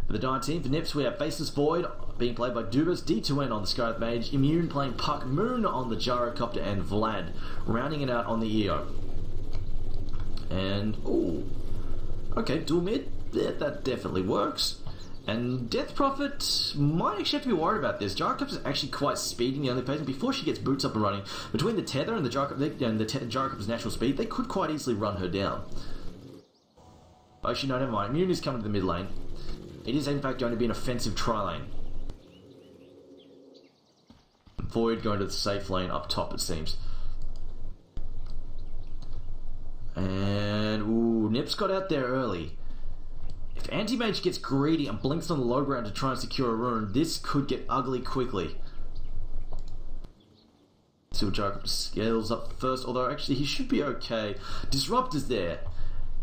For the Dying team, for Nips, we have Baseless Void being played by Dubas, D2N on the Scarlet Mage, Immune playing Puck, Moon on the Gyrocopter, and Vlad rounding it out on the EO. And, ooh, okay, dual mid, yeah, that definitely works. And Death Prophet might actually have to be worried about this. Gyrocopter is actually quite speedy in the early phase, and before she gets boots up and running, between the Tether and the Gyrocopter's natural speed, they could quite easily run her down. Actually, no, never mind. Immune is coming to the mid lane. It is in fact going to be an offensive tri-lane. Void going to the safe lane up top, it seems. And, ooh, Nip's got out there early. If Anti-Mage gets greedy and blinks on the low ground to try and secure a rune, this could get ugly quickly. See what Jacob scales up first, although actually he should be okay. Disrupt is there.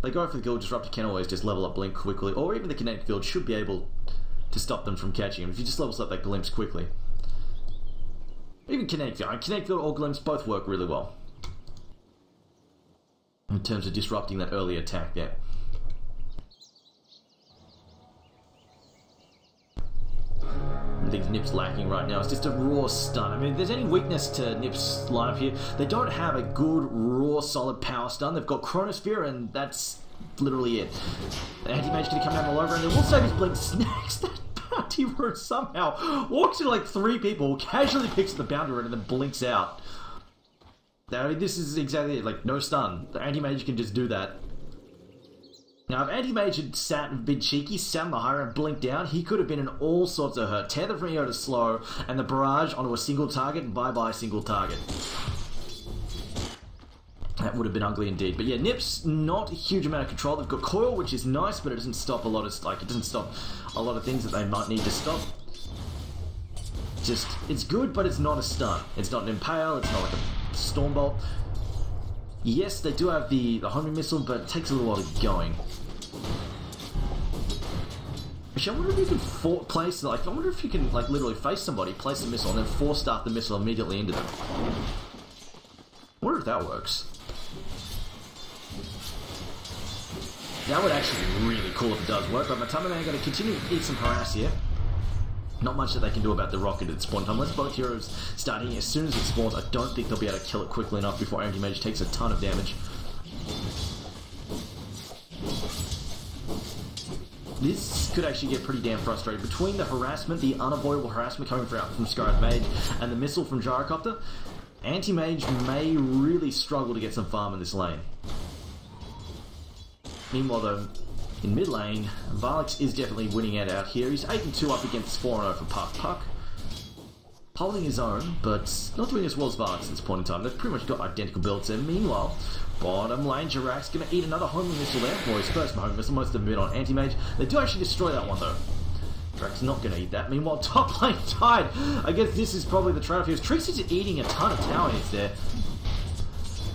They go for the guild, Disruptor can always just level up Blink quickly, or even the Kinetic guild should be able to stop them from catching him if he just levels up that Glimpse quickly. Even Kinetic field or Glimpse both work really well in terms of disrupting that early attack there. I think Nip's lacking right now. It's just a raw stun. I mean, if there's any weakness to Nip's lineup here, they don't have a good, raw, solid power stun. They've got Chronosphere, and that's literally it. The Anti-Mage going to come down all over, and they will save his Blink, snacks that bounty rune somehow, walks into like 3 people, casually picks the bounty rune, and then blinks out. Now, this is exactly it, like, no stun. The Anti-Mage can just do that. Now, if Anti-Mage had sat and been cheeky, sat on the high ground, blinked down, he could have been in all sorts of hurt. Tether from EO to slow, and the barrage onto a single target, bye-bye single target. That would have been ugly indeed. But yeah, Nip's not a huge amount of control. They've got Coil, which is nice, but it doesn't stop a lot of, it doesn't stop a lot of things that they might need to stop. Just, it's good, but it's not a stun. It's not an Impale, it's not like a Stormbolt. Yes, they do have the homing missile, but it takes a little while to get going. Actually, I wonder if you can place, like, I wonder if you can, like, literally face somebody, place a missile, and then force start the missile immediately into them. I wonder if that works. That would actually be really cool if it does work, but Matama are going to continue to eat some harass here. Not much that they can do about the rocket at this point in time. Unless both heroes start hitting as soon as it spawns, I don't think they'll be able to kill it quickly enough before Anti-Mage takes a ton of damage. This could actually get pretty damn frustrating. Between the harassment, the unavoidable harassment coming from Scarlet Mage, and the missile from Gyrocopter, Anti-Mage may really struggle to get some farm in this lane. Meanwhile though, in mid lane, Varlix is definitely winning it out here. He's 8-2 up against 4-0 for Puck. Puck holding his own, but not doing as well as Varlix at this point in time. They've pretty much got identical builds there. Meanwhile, bottom lane, Jirak's going to eat another homing missile there. Well, his first homing missile, most of them been on Anti-Mage. They do actually destroy that one though. Jirak's not going to eat that. Meanwhile, top lane tied. I guess this is probably the trade-off here. Trixie's eating a ton of tower hits there.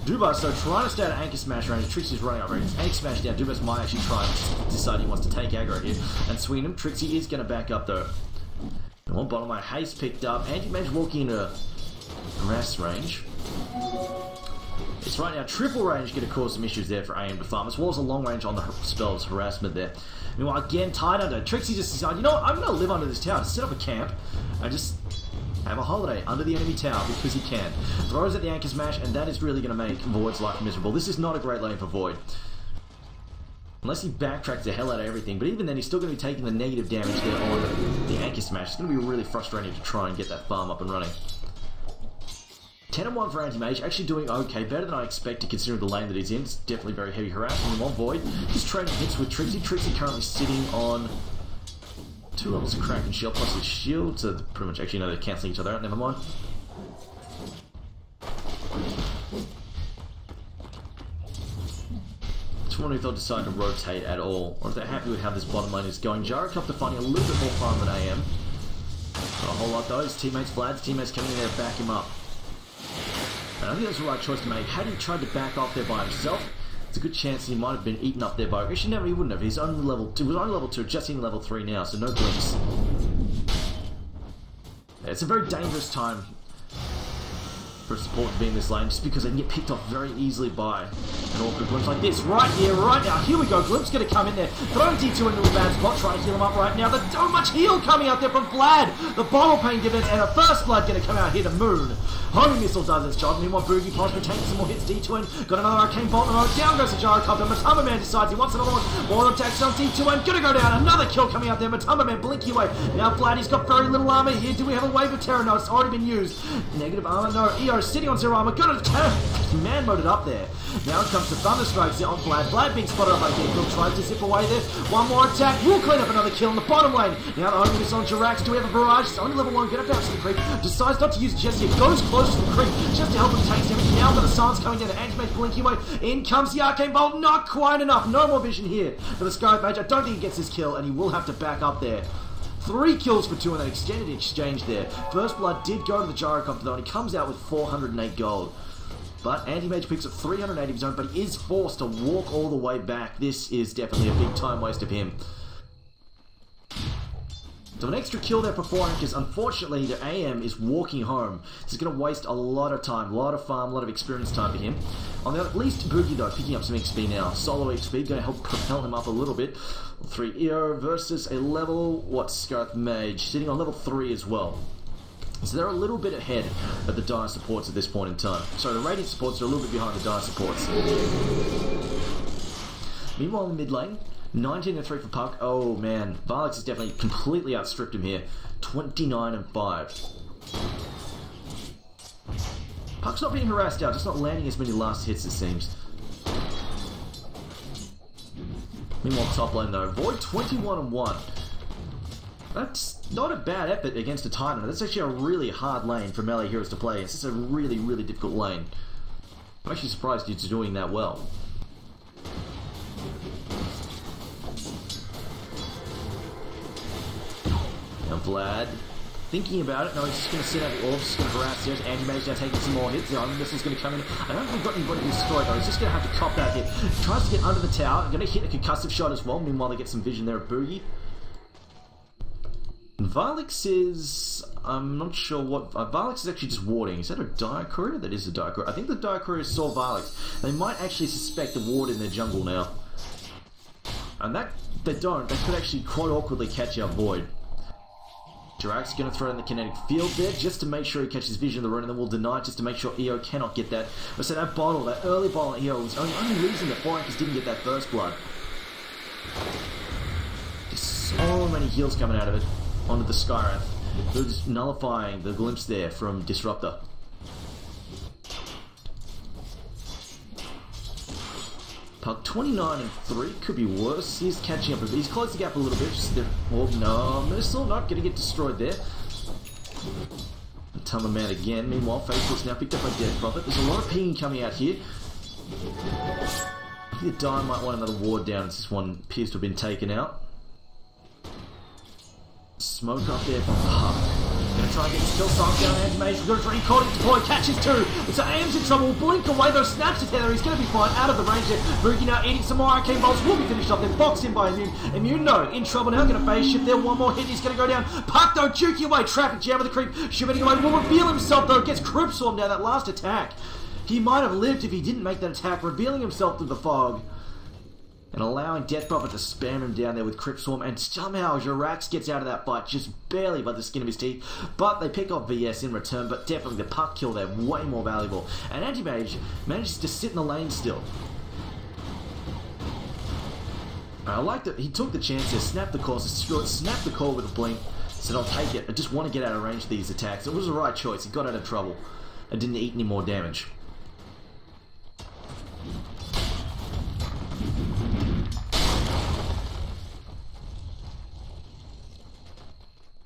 Dubas, though, trying to stay at Anchor Smash range. Trixie's running out range. Anchor Smash down. Dubas might actually try and decide he wants to take aggro here and swing him. Trixie is going to back up, though. And one bottom lane, Haste picked up. Anti-Mage walking into harass range. It's right now. Triple range going to cause some issues there for AM to farm, as well as a long range on the spells harassment there. Meanwhile, again, tied under. Trixie just decided, you know what, I'm going to live under this tower, set up a camp, and just have a holiday under the enemy tower because he can. Throws at the Anchor Smash, and that is really going to make Void's life miserable. This is not a great lane for Void. Unless he backtracks the hell out of everything, but even then he's still going to be taking the negative damage there on the Anchor Smash. It's going to be really frustrating to try and get that farm up and running. 10-1 for Anti-Mage, actually doing okay, better than I expected considering the lane that he's in. It's definitely very heavy harassment on Void. He's trading hits with Trixie. Trixie currently sitting on 2 levels of Crack and Shield plus his shield, so pretty much actually, no, they're cancelling each other out, never mind. Just wondering if they'll decide to rotate at all, or if they're happy with how this bottom lane is going. Gyrocopter finding a little bit more farm than AM. Not a whole lot though. His teammates, Vlad's teammates coming in there to back him up. And I think that's the right choice to make. Had he tried to back off there by himself, it's a good chance he might have been eaten up there by... Actually, no, he wouldn't have. He's only level 2. He was only level 2, just in level 3 now, so no glimpse. Yeah, it's a very dangerous time for support to be in this lane, just because they can get picked off very easily by an awkward glimpse like this. Right here, right now. Here we go. Glimpse going to come in there. Throwing D2 into a bad spot. Trying to heal him up right now. There's so much heal coming out there from Vlad. The bottle pain dividends and a first blood going to come out here to Moon. Homing Missile does its job. Meanwhile, Boogie possibly taking some more hits. D2N got another Arcane Bolt. Down goes the Gyrocopter. MatchID decides he wants another one. More attacks on D2N. Going to go down. Another kill coming out there. MatchID blinky away. Now Vlad, he's got very little armor here. Do we have a wave of terror? No, it's already been used. Negative armor. No, EO sitting on zero armor. Got a man moded up there. Now it comes to Thunderstrikes on Vlad. Vlad being spotted up by Deadpool. Tries to zip away there. One more attack. Will clean up another kill in the bottom lane. Now the homing missile on Jirax. Do we have a barrage? It's only level 1. Get up down to the creep. Decides not to use it just yet. Goes close to the creep just to help him take damage. Now that the sun's coming down. The Anti-Mage blinking away. In comes the Arcane Bolt. Not quite enough. No more vision here for the Sky Mage. I don't think he gets his kill, and he will have to back up there. 3 kills for 2 in that extended exchange there. First blood did go to the Gyrocopter though, and he comes out with 408 gold. But Anti-Mage picks up 380 of his own, but he is forced to walk all the way back. This is definitely a big time waste of him. So an extra kill there for 4anchors. Unfortunately, the AM is walking home. This is going to waste a lot of time, a lot of farm, a lot of experience time for him. On the other, at least Boogie though, picking up some XP now. Solo XP, going to help propel him up a little bit. 3 EO versus a level, Scarlet Mage, sitting on level 3 as well. So they're a little bit ahead of the Dire supports at this point in time. So the Radiant supports are a little bit behind the Dire supports. Meanwhile in the mid lane, 19 and 3 for Puck. Oh man, Varlix has definitely completely outstripped him here. 29 and 5. Puck's not being harassed out, just not landing as many last hits it seems. Meanwhile top lane though, Void 21 and 1. That's not a bad effort against a Titan. That's actually a really hard lane for melee heroes to play. It's just a really, really difficult lane. I'm actually surprised he's doing that well. Now Vlad, thinking about it, no, he's just going to sit out the orbs, just going to harass there. Anti-Mage now taking some more hits. The Iron Missile's going to come in. I don't think we've got anybody destroyed though. He's just going to have to cop that hit. Tries to get under the tower. Going to hit a concussive shot as well. Meanwhile, they get some vision there at Boogie. Varlix is... I'm not sure what... Varlix is actually just warding. Is that a Dire Courier? That is a Dire Courier. I think the Dire Courier saw Varlix. They might actually suspect a ward in their jungle now. And that... They don't. They could actually quite awkwardly catch our Void. Jirax going to throw in the kinetic field there just to make sure he catches vision of the rune, and then we'll deny it just to make sure EO cannot get that. So that bottle, that early bottle on EO was only reason that 4anchors didn't get that first blood. There's so many heals coming out of it onto the Skyrath. They're just nullifying the glimpse there from Disruptor. Puck 29 and 3 could be worse. He's catching up a bit. He's closed the gap a little bit. Just no, Missile not going to get destroyed there. MatchID again. Meanwhile, Faceless now picked up by Dead Prophet. There's a lot of pinging coming out here. I think the Dire might want another ward down as this one appears to have been taken out. Smoke up there from Puck. Gonna try and get his kill. Silence down Anti-Mage. We've got a dream caught. Deploy. Catches 2. So AM's in trouble. Blink away though. Snaps his tether. He's gonna be fine. Out of the range there. Boogie now eating some more Arcane Bolts. Will be finished off. Then boxed in by Immune. Immune no. In trouble now. Gonna phase shift there. One more hit. He's gonna go down. Puck though. Juking away. Traffic jam with the creep. Shooting away. Will reveal himself though. Gets Crypt Swarm down that last attack. He might have lived if he didn't make that attack. Revealing himself through the fog. And allowing Death Prophet to spam him down there with Crypt Swarm, and somehow Jirax gets out of that fight just barely by the skin of his teeth. But they pick off VS in return, but definitely the Puck kill there, way more valuable. And Anti-Mage manages to sit in the lane still. I like that he took the chance to snap the call, snap the call with a blink, said I'll take it, I just want to get out of range of these attacks. It was the right choice, he got out of trouble and didn't eat any more damage.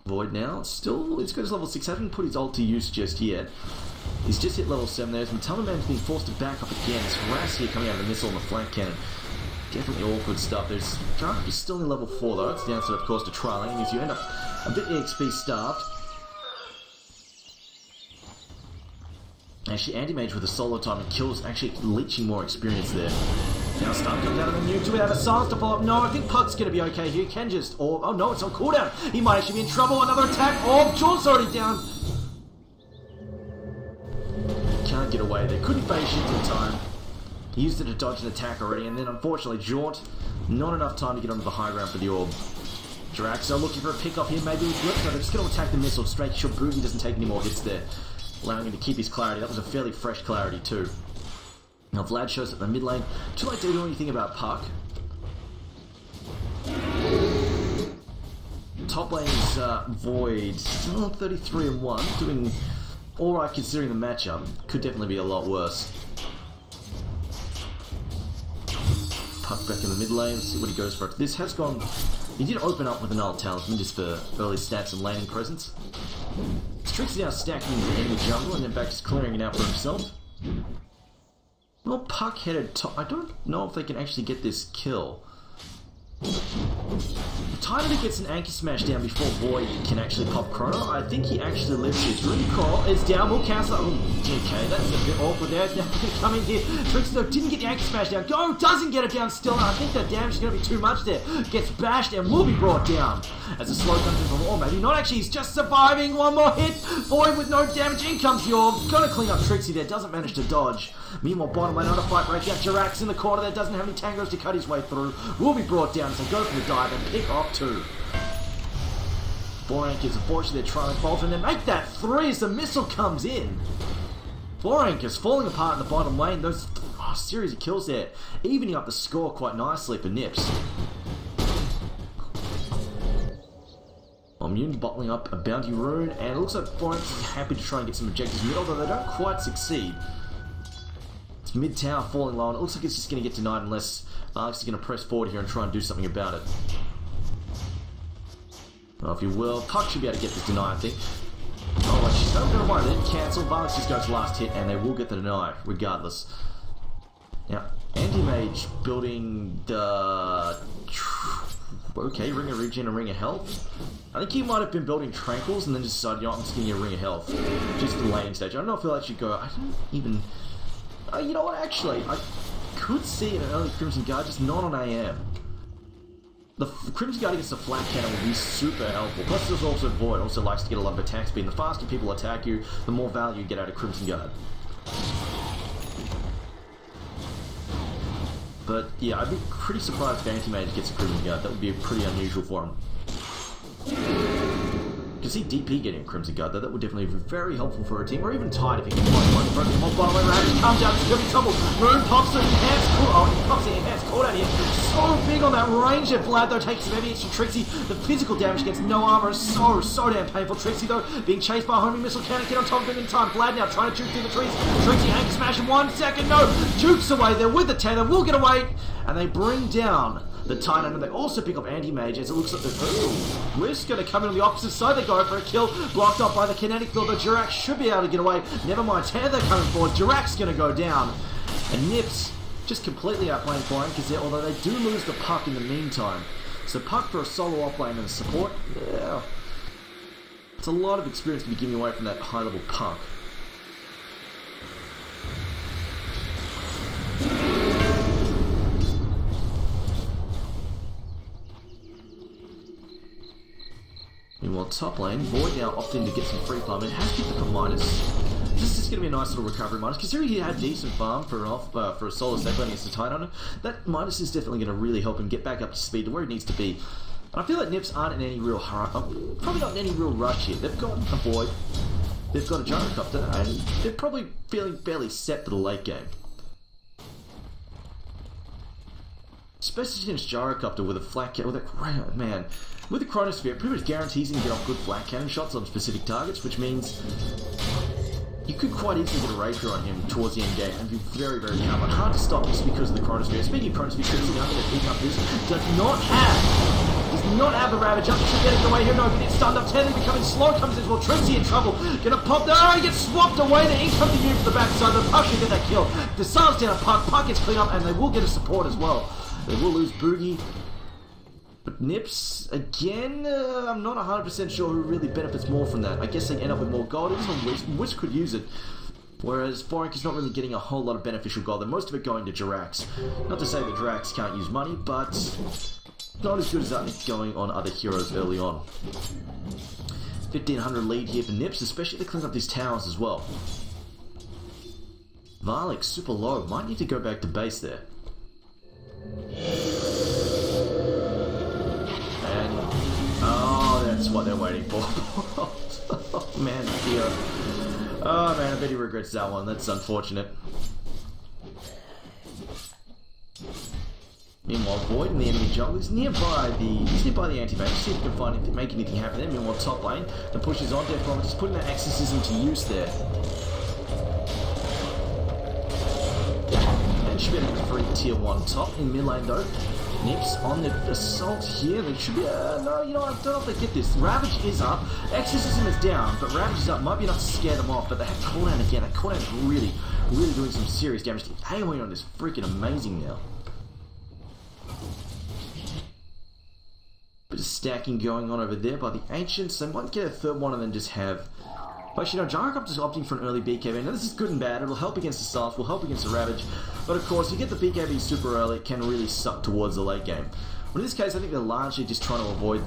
Void now, still, he's got his level 6, hasn't put his ult to use just yet. He's just hit level 7 there, as MatchID's being forced to back up again. This harass here coming out of the missile on the flank cannon. Definitely awkward stuff. There's He's still in level 4 though, it's the downside of course to trialing, as you end up a bit XP starved. Actually, Anti-Mage with a solo time and kills, actually leeching more experience there. Now stun comes out of the nuke. Do we have a silence to follow up? No, I think Puck's going to be okay here. He can just... oh no, it's on cooldown. He might actually be in trouble. Another attack. Oh, Jaw's already down. get away there. Couldn't phase shift in time. He used it to dodge an attack already, and then unfortunately Jaunt, not enough time to get onto the high ground for the orb. Jiraxo looking for a pick off here, maybe with Blitz. No, they're just going to attack the missile to make sure Boogie doesn't take any more hits there, allowing him to keep his clarity. That was a fairly fresh clarity too. Now Vlad shows up in the mid lane. Too late to do anything about Puck. Top lane is Void, still on 33-1, doing alright considering the matchup. Could definitely be a lot worse. Puck back in the mid lane, see what he goes for. This has gone... He did open up with an old talisman just for early stats and laning presence. Strix now stacking in the jungle and then back just clearing it out for himself. Well, Puck headed top. I don't know if they can actually get this kill. Titan gets an anchor smash down before Void can actually pop Chrono. I think he actually lives here. Dream Crawl is down. We'll cancel. Okay, that's a bit awkward there. Now come in here. Trixie though didn't get the anchor smash down. Go doesn't get it down still. I think that damage is going to be too much there. Gets bashed and will be brought down. As a slow comes in from or maybe not actually. He's just surviving. One more hit. Void with no damage. In comes the orb. Gonna clean up Trixie there. Doesn't manage to dodge. Meanwhile, bottom lane, another fight breaks out. Jirax in the corner there, doesn't have any tangos to cut his way through. Will be brought down, so go for the dive and pick off 2. 4anchors, unfortunately, they're trying to bolt and then make that 3 as the missile comes in. 4anchors falling apart in the bottom lane. Those series of kills there, evening up the score quite nicely for Nips. Immune bottling up a bounty rune, and it looks like 4anchors is happy to try and get some objectives mid, although they don't quite succeed. Mid tower falling low, and it looks like it's just going to get denied unless Alex is going to press forward here and try and do something about it. Well, if you will, Puck should be able to get this deny, I think. Oh, well, she's not going to worry. They didn't cancel. Vargas just goes last hit, and they will get the deny, regardless. Now, Anti-Mage building the... Okay, Ring of Regen and Ring of Health. I think he might have been building Tranquils and then just decided, you know, I'm just giving you a Ring of Health. Just the laning stage. I don't know if he'll actually go... I don't even... you know what, actually, I could see an early Crimson Guard, just not on AM. The Crimson Guard against the flat cannon would be super helpful. Plus, there's also Void, also likes to get a lot of attack speed. And the faster people attack you, the more value you get out of Crimson Guard. But, yeah, I'd be pretty surprised if Anti-Mage gets a Crimson Guard. That would be pretty unusual for him. You can see DP getting a Crimson Guard, though. That would definitely be very helpful for a team, or even Tide if he can find one. Broken more bottom lane, Ravage comes out, it's going to be trouble. Rune pops the enhanced cool. Oh, he pops the enhanced call out here. So big on that range there. Vlad, though, takes some heavy hits from Trixie. The physical damage against no armor is so damn painful. Trixie, though, being chased by a homing missile, can't get on top of him in time. Vlad now trying to juke through the trees. Trixie anchor smash in 1 second. No, jukes away there with the tether. Will get away, and they bring down the Titan, and they also pick up Anti-Mage as it looks like the Risk going to come in on the opposite side. They go for a kill, blocked off by the kinetic field. The Jirax should be able to get away. Never mind, Tether coming forward. Jirax going to go down, and Nips just completely outplaying 4anchors there, although they do lose the Puck in the meantime. So Puck for a solo offlane and support, yeah, it's a lot of experience to be giving away from that high level Puck. Meanwhile, top lane, Void now opting to get some free farm. It has picked up a minus. This is going to be a nice little recovery minus. Considering he had decent farm for a solo safe lane against the Titan, that minus is definitely going to really help him get back up to speed to where he needs to be. And I feel like Nips aren't in any real hurry, probably not in any real rush here. They've got a Void, they've got a Gyrocopter, and they're probably feeling fairly set for the late game. Especially against Gyrocopter with a flat cannon, man. With the Chronosphere, it pretty much guarantees him to get off good flat cannon shots on specific targets, which means you could quite easily get a rapier on him towards the end game and be very tough. And hard to stop just because of the Chronosphere. Speaking of Chronosphere, Trixie now going to pick up this. Does not have the Ravage up. Should get it away here. No, but it's stunned up. Tether becoming slow. Comes in as well. Trixie in trouble. Gonna pop there. Oh, he gets swapped away. The ink comes to you from the backside. The Puck should get that kill. The Sun's down a Puck. Puck gets cleaned up, and they will get a support as well. They will lose Boogie. But Nips, again, I'm not 100% sure who really benefits more from that. I guess they end up with more gold. Even Whisk could use it. Whereas 4anchors not really getting a whole lot of beneficial gold. And most of it going to Jirax. Not to say that Jirax can't use money, but not as good as that going on other heroes early on. 1500 lead here for Nips, especially to clean up these towers as well. Varlik super low. Might need to go back to base there. And oh, that's what they're waiting for. Oh man, Theo. Oh man, I bet he regrets that one. That's unfortunate. Meanwhile, Void in the enemy jungle is nearby the anti-mage. See if he can find anything, make anything happen there. Meanwhile, top lane, the push is on. Death just putting that exorcism to use there. And should be able to free tier 1 top in mid lane though. NiP's on the assault here. They should be. No, you know, I don't know if they get this. Ravage is up. Exorcism is down, but Ravage is up. Might be enough to scare them off, but they have cooldown again. That cooldown is really doing some serious damage. The AoE on this freaking amazing now. Bit of stacking going on over there by the Ancients. They might get a third one and then just have... Well, actually, no, Gyrocopter's opting for an early BKB. Now, this is good and bad. It'll help against the Silence, will help against the Ravage. But, of course, you get the BKB super early, it can really suck towards the late game. But in this case, I think they're largely just trying to avoid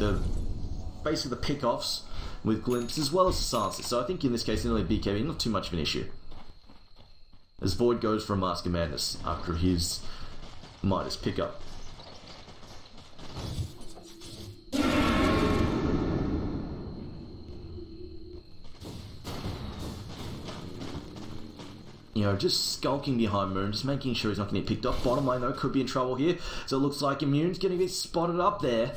basically the pick-offs with Glimpse, as well as the Silences. So I think in this case, an early BKB, not too much of an issue. As Void goes for a Mask of Madness after his Midas pickup. You know, just skulking behind Moon, just making sure he's not going to get picked off. Bottom lane, though, could be in trouble here. So it looks like Immune's going to get spotted up there.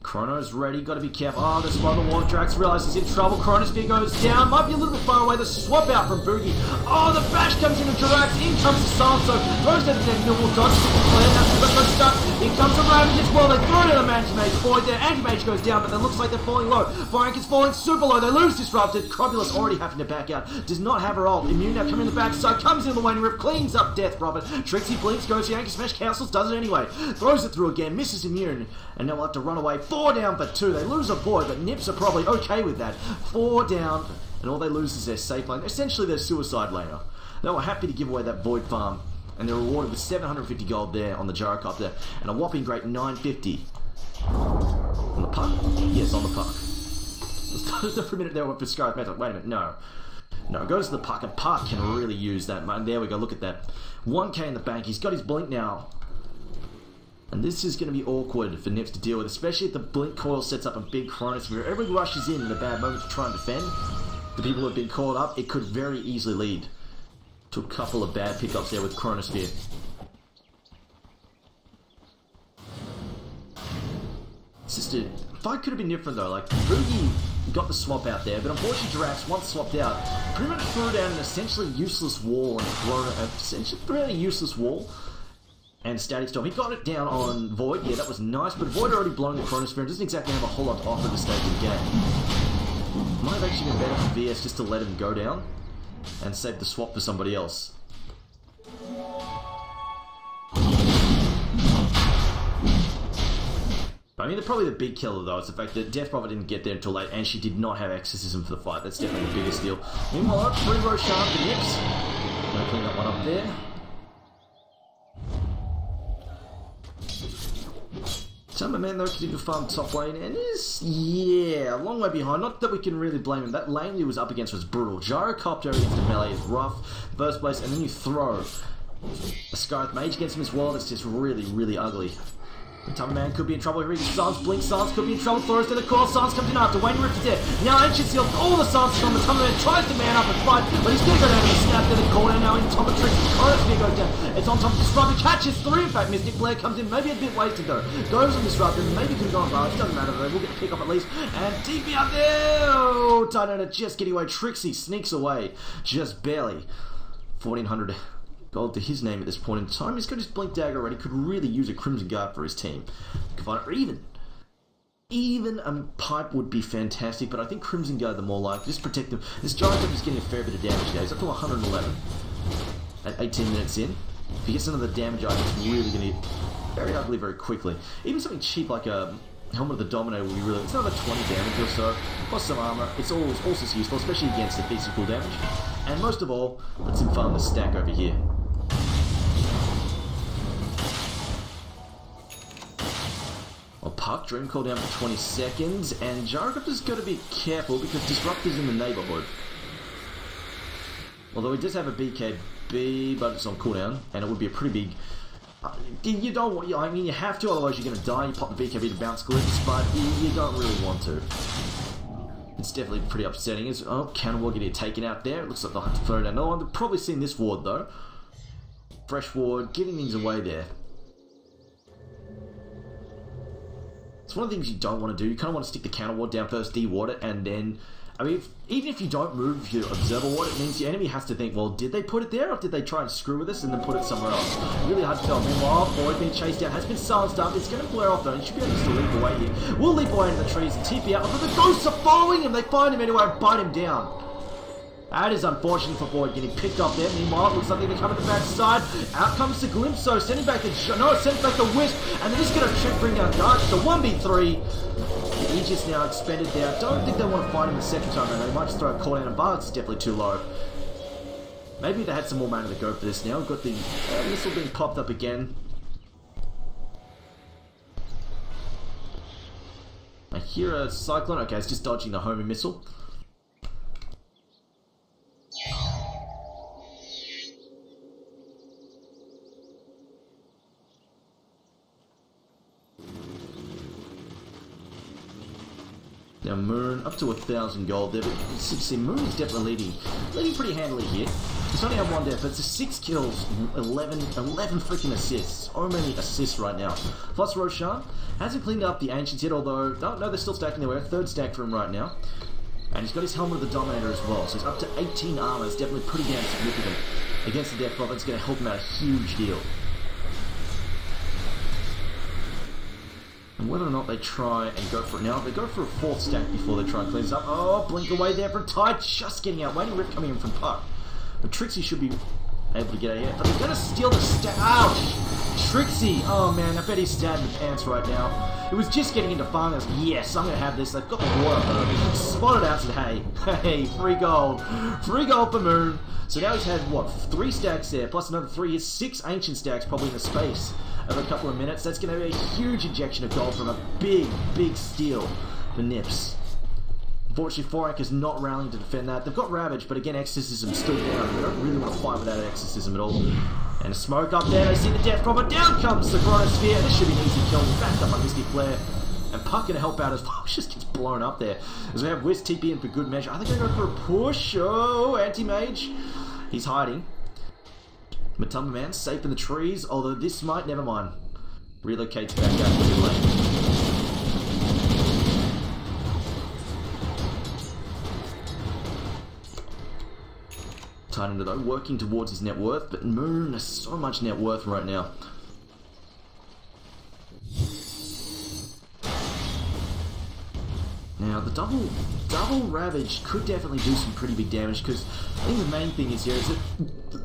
Chrono's ready, got to be careful. Oh, the spot on the Wardrax realizes he's in trouble. Chronosphere goes down, might be a little bit far away. The swap out from Boogie. Oh, the bash comes in with Jirax. In comes the Sanso. Throws that to Nibble, dodges the plan. That's the stuck. In comes the Ravage as well. They throw it at the Anti-Mage. Void there. Anti-Mage goes down, but it looks like they're falling low. 4anchors falling super low. They lose Disrupted. Crobulus already having to back out. Does not have her ult. Immune now coming in the back side. Comes in the waning rift. Cleans up Death Prophet. Trixie blinks. Goes to Yankee Smash. Cancels. Does it anyway. Throws it through again. Misses Immune. And now we'll have to run away. 4 down for 2. They lose a Void, but NiPs are probably okay with that. 4 down, and all they lose is their safe lane. Essentially, their suicide laner. They were happy to give away that Void farm, and they're rewarded with 750 gold there on the Gyrocopter, and a whopping great 950. On the puck? Yes, on the puck. For a minute there, I went for Scarlet Metal. Wait a minute, no. No, goes to the puck, and Puck can really use that. Man, there we go, look at that. 1k in the bank, he's got his blink now. And this is going to be awkward for NiPs to deal with, especially if the Blink Coil sets up a big Chronosphere. Everybody rushes in a bad moment to try and defend. The people who have been caught up, it could very easily lead to a couple of bad pickups there with Chronosphere. Fight could have been different though, like Boogie got the swap out there, but unfortunately Giraffes, once swapped out, pretty much threw down an essentially useless wall and thrown an essentially really useless wall. And Static Storm, he got it down on Void. Yeah, that was nice, but Void already blown the Chronosphere and doesn't exactly have a whole lot to offer this stage of the game. Might have actually been better for VS just to let him go down and save the swap for somebody else. I mean, probably the big killer though is the fact that Death Prophet didn't get there until late, and she did not have exorcism for the fight. That's definitely the biggest deal. Meanwhile, 3 Roshan for NiPs. Gonna clean that one up there. Summerman though continued to farm top lane and is, yeah, a long way behind. Not that we can really blame him. That lane he was up against was brutal. Gyrocopter against the melee is rough, first place, and then you throw a Scarlet Mage against him as well. It's just really ugly. Man could be in trouble here. Sans blink, Sans could be in trouble. Throws to the core. Sans comes in after. Wayne ripped to death. Now Ancient seals all the Sans on the Man tries to man up and fight, but he's gonna go down to the snap to the corner. Now in top of Tricks, Chronosphere goes down. It's on top of Disruptor. Catches 3. In fact, Mystic Blade comes in. Maybe a bit wasted though. Goes on Disruptor. Maybe could have gone far. It doesn't matter though. We'll get a pick off at least. And TP out there. Oh, Titanite just getting away. Trixie sneaks away. Just barely. 1400. Gold to his name at this point in time. He's got his Blink Dagger already. Could really use a Crimson Guard for his team. Could find it, or even a Pipe would be fantastic, but I think Crimson Guard the more likely. Just protect them. This Gyrocopter is getting a fair bit of damage now. He's up to 111 at 18 minutes in. If he gets another damage item, it's really going to get very ugly very quickly. Even something cheap like a Helmet of the Dominator will be really... It's another 20 damage or so, plus some armor. It's also useful, especially against the physical damage. And most of all, let's him farm the stack over here. Well, Puck, Dream Call down for 20 seconds, and Gyrocopter's got to be careful because Disruptor's in the neighborhood. Although he does have a BKB, but it's on cooldown, and it would be a pretty big... you don't want... I mean, you have to, otherwise you're going to die. You pop the BKB to bounce glitches, but you don't really want to. It's definitely pretty upsetting. Counter ward getting taken out there. It looks like they'll have to throw down another one. They've probably seen this ward, though. Fresh ward, giving things away there. It's one of the things you don't want to do. You kind of want to stick the counter ward down first, de-ward it, and then... I mean, even if you don't move your observer ward, it means your enemy has to think, well, did they put it there, or did they try and screw with us and then put it somewhere else? Really hard to tell. Meanwhile, Boyd being chased down, has been silenced up. It's going to blare off, though. He should be able to leap away here. We'll leap away into the trees and TP out, but the ghosts are following him. They find him anyway and bite him down. That is unfortunate for Boyd getting picked up there. Meanwhile, it looks like they're going to come at the back side. Out comes the Glimpso, sending back the... No, sending back the Wisp, and they're just going to bring down Dark. It's a 1v3. Aegis now expended there. I don't think they want to fight him the second time, and they might just throw a call down, and Barks is definitely too low. Maybe they had some more mana to go for this now. We've got the missile being popped up again. I hear a Cyclone. Okay, it's just dodging the homing missile. Now Moon up to 1,000 gold there, but see, Moon is definitely leading pretty handily here. He's only had one death, but it's 6 kills, 11 freaking assists. So many assists right now. Plus Roshan hasn't cleaned up the Ancients yet, although no, they're still stacking their way. Third stack for him right now. And he's got his Helmet of the Dominator as well, so he's up to 18 armor. It's definitely pretty damn significant against the Death Prophet. It's going to help him out a huge deal. And whether or not they try and go for it now, they go for a 4th stack before they try and clean this up. Oh, blink away there from Tide, just getting out. Waiting Rip coming in from Puck. But Trixie should be able to get out here. But they're going to steal the stack. Ouch! Trixie! Oh man, I bet he's stabbed in the pants right now. It was just getting into farm. Yes, I'm going to have this. They've got the water though. Spotted out and said, hey, free gold. Free gold for Moon. So now he's had, what, 3 stacks there, plus another 3. He's 6 Ancient stacks probably in the space of a couple of minutes. That's going to be a huge injection of gold from a big, big steal for Nips. Unfortunately, 4anchors not rallying to defend that. They've got Ravage, but again, Exorcism stood down. They don't really want to fight without an Exorcism at all. And a smoke up there. They see the Death Prophet. Down comes the Chronosphere. This should be an easy kill. Backed up by Misty Flare. And Puck going to help out as well. Just gets blown up there. As we have Wisp TP in for good measure. I think they're going to go for a push. Oh, Anti-Mage. He's hiding. MatchID safe in the trees, although this might, never mind, relocates back out to the lane. Tight into though, working towards his net worth, but Moon has so much net worth right now. Now the double Ravage could definitely do some pretty big damage, because I think the main thing is here is that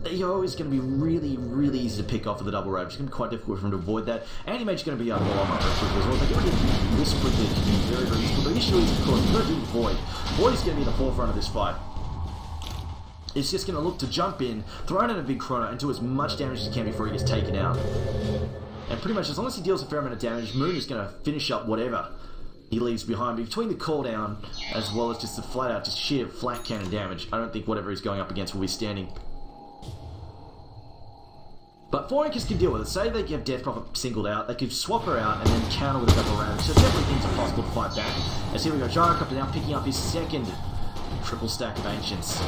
the AO is going to be really, really easy to pick off with the double Ravage. It's going to be quite difficult for him to avoid that. Anti-Mage is going to be on very quickly as well. They get rid of this quickly, it can be very, very useful. But the issue is, of course, you've got to do Void. Void is going to be the forefront of this fight. It's just going to look to jump in, throw in a big chrono, and do as much damage as he can before he gets taken out. And pretty much, as long as he deals a fair amount of damage, Moon is going to finish up whatever he leaves behind. But between the cooldown, as well as just the flat out, just sheer flat cannon damage, I don't think whatever he's going up against will be standing. But 4anchors can deal with it. Say they get Death Prophet singled out, they could swap her out and then counter with a double Ravage. So definitely things are possible to fight back. As here we go, Gyrocopter now picking up his second triple stack of Ancients.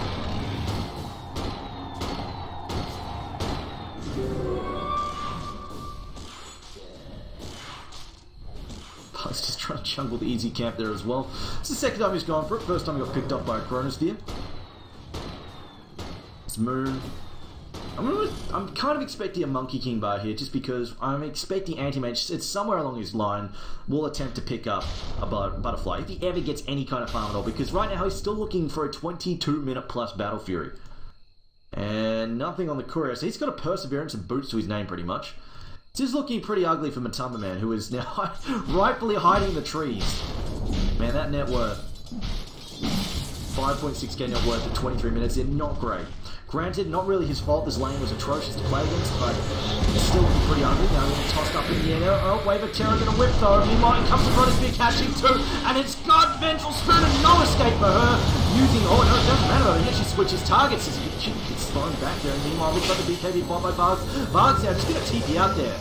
Puck's just trying to jungle the easy camp there as well. It's the second time he's gone for it. First time he got picked up by a Chronosphere. It's Moon. I'm kind of expecting a Monkey King bar here, just because I'm expecting Anti-Mage, it's somewhere along his line, will attempt to pick up a Butterfly, if he ever gets any kind of farm at all, because right now he's still looking for a 22-minute plus Battle Fury. And nothing on the Courier, so he's got a Perseverance and boots to his name pretty much. This is looking pretty ugly for MatchID, who is now rightfully hiding in the trees. Man, that net worth, 5.6k net worth at 23 minutes in, not great. Granted, not really his fault. This lane was atrocious to play against, but it's still looking pretty ugly. Now getting tossed up in the air. Oh, Wave of Terror gonna whip though. Meanwhile, it comes to Chronosphere catching too, and it's got Vengeful Spoon and no escape for her. Using, oh no, it doesn't matter though. He actually switches targets as she gets thrown back there. And meanwhile, looks like the BKB bought by Barks. Barks now just gonna TP out there.